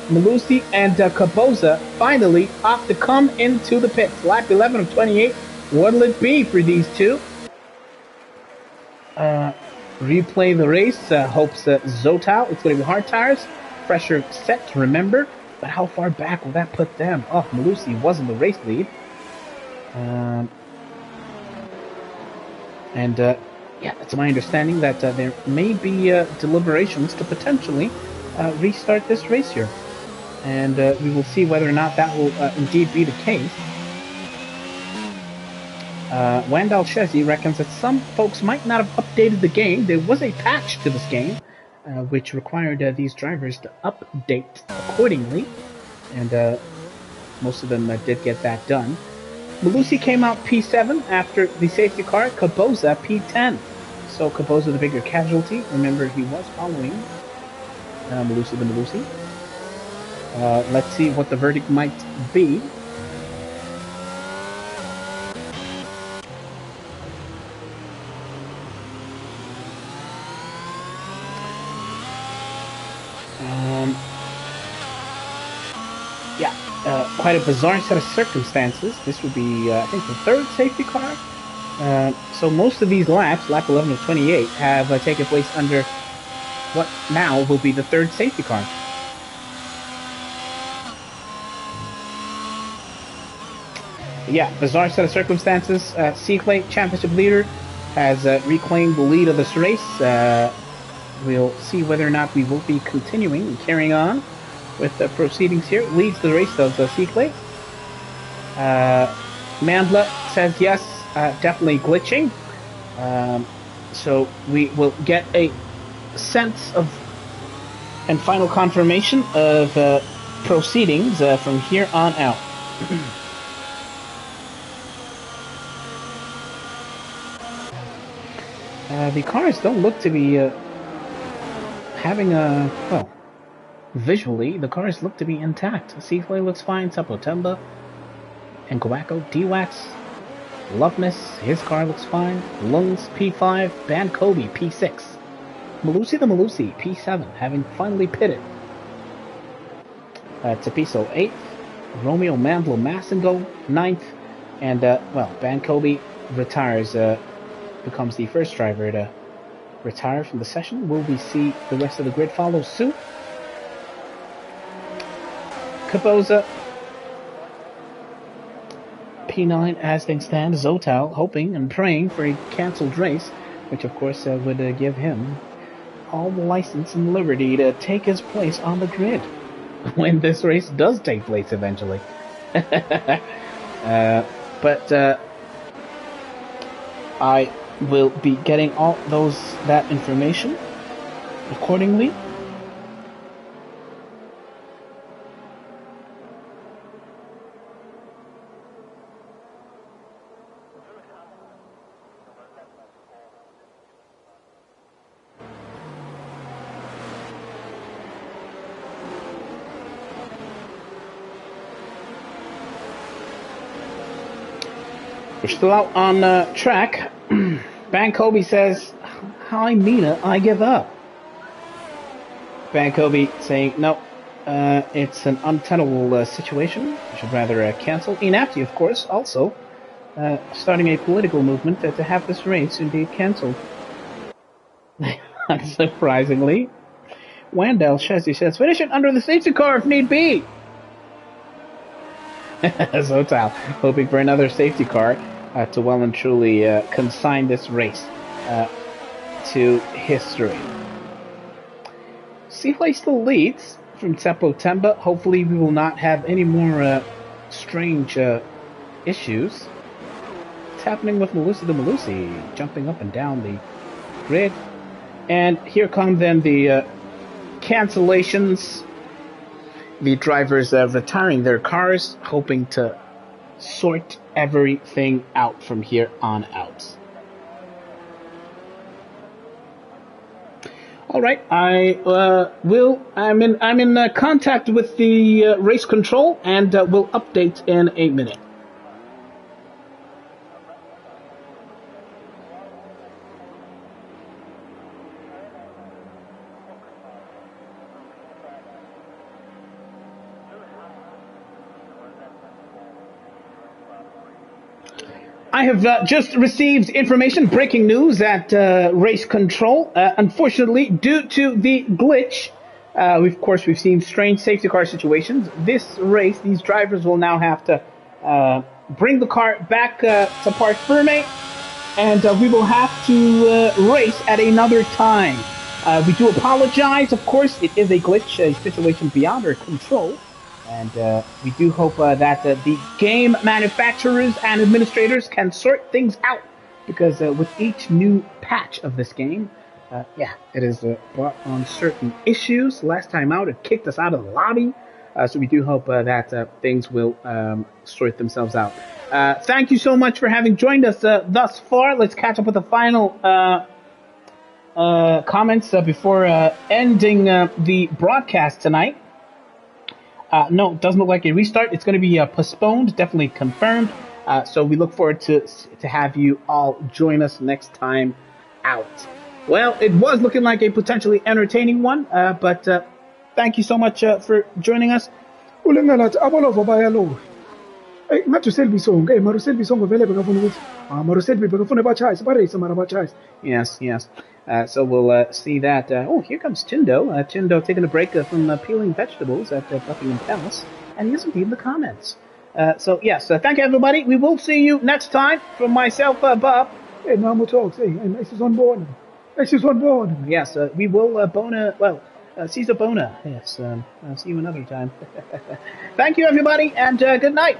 Malusi and Kaboza finally opt to come into the pits. Lap 11 of 28. What'll it be for these two? Replay the race. Hopes Zotal. It's going to be hard tires. Fresher set to remember. But how far back will that put them? Oh, Malusi was in the race lead. Yeah, it's my understanding that there may be deliberations to potentially restart this race here. And we will see whether or not that will indeed be the case. Wandal Chesi reckons that some folks might not have updated the game. There was a patch to this game, which required these drivers to update accordingly. And most of them did get that done. Malusi came out P7 after the safety car. Kaboza P10. So Kaboza the bigger casualty. Remember, he was following Malusi the Malusi. Let's see what the verdict might be. Quite a bizarre set of circumstances. This would be, I think, the third safety car. So most of these laps, lap 11 of 28, have taken place under what now will be the third safety car. Yeah, bizarre set of circumstances. Sikle, championship leader, has reclaimed the lead of this race. We'll see whether or not we will be continuing and carrying on with the proceedings here. Leads the race of Sikle. Mandla says yes, definitely glitching. So we will get a sense of and final confirmation of proceedings from here on out. The cars don't look to be having a, well, visually, the cars look to be intact. Seaflay looks fine, Seppo Temba, and Guaco, D-Wax, Loveness, his car looks fine, Lungs, P5, Ban Kobe, P6, Malusi the Malusi, P7, having finally pitted. Tapiso, 8th, Romeo Mandlo Massengo, 9th, and, well, Ban Kobe retires, becomes the first driver to retire from the session. Will we see the rest of the grid follow suit? Kaboza, P9 as things stand. Zotal hoping and praying for a cancelled race, which of course would give him all the license and liberty to take his place on the grid. when this race does take place eventually. But I will be getting all that information accordingly. We're still out on track. Bankobi says, "Hi Mina, I give up." Bankobi saying, "No, it's an untenable situation. I should rather cancel." Inapti, of course, also starting a political movement to have this race indeed cancelled. Unsurprisingly, Wandel Shazzy says, "Finish it under the safety car if need be." Zotal hoping for another safety car to well and truly consign this race to history. Seafly still leads from Teppo Temba. Hopefully we will not have any more strange issues. What's happening with Malusi the Malusi? Jumping up and down the grid. And here come then the cancellations. The drivers retiring their cars, hoping to sort everything out from here on out. All right, I'm in contact with the race control, and we'll update in a minute. I have just received information, breaking news at Race Control. Unfortunately, due to the glitch, we've seen strange safety car situations. This race, these drivers will now have to bring the car back to Parc Ferme, and we will have to race at another time. We do apologize, of course. It is a glitch, a situation beyond our control. And we do hope that the game manufacturers and administrators can sort things out, because with each new patch of this game, it has brought on certain issues. Last time out, it kicked us out of the lobby. So we do hope that things will sort themselves out. Thank you so much for having joined us thus far. Let's catch up with the final comments before ending the broadcast tonight. No, it doesn't look like a restart. It's going to be postponed, definitely confirmed. So we look forward to have you all join us next time out. Well, it was looking like a potentially entertaining one, but thank you so much for joining us. Yes. So we'll see that. Here comes Tindo. Tindo taking a break from peeling vegetables at Buckingham Palace. And he is indeed in the comments. Yes, thank you, everybody. We will see you next time. From myself, Bob. Hey, now we'll talk. Hey, she's on board. She's on board. Yes, we will Caesar Bona. Yes, I'll see you another time. Thank you, everybody, and good night.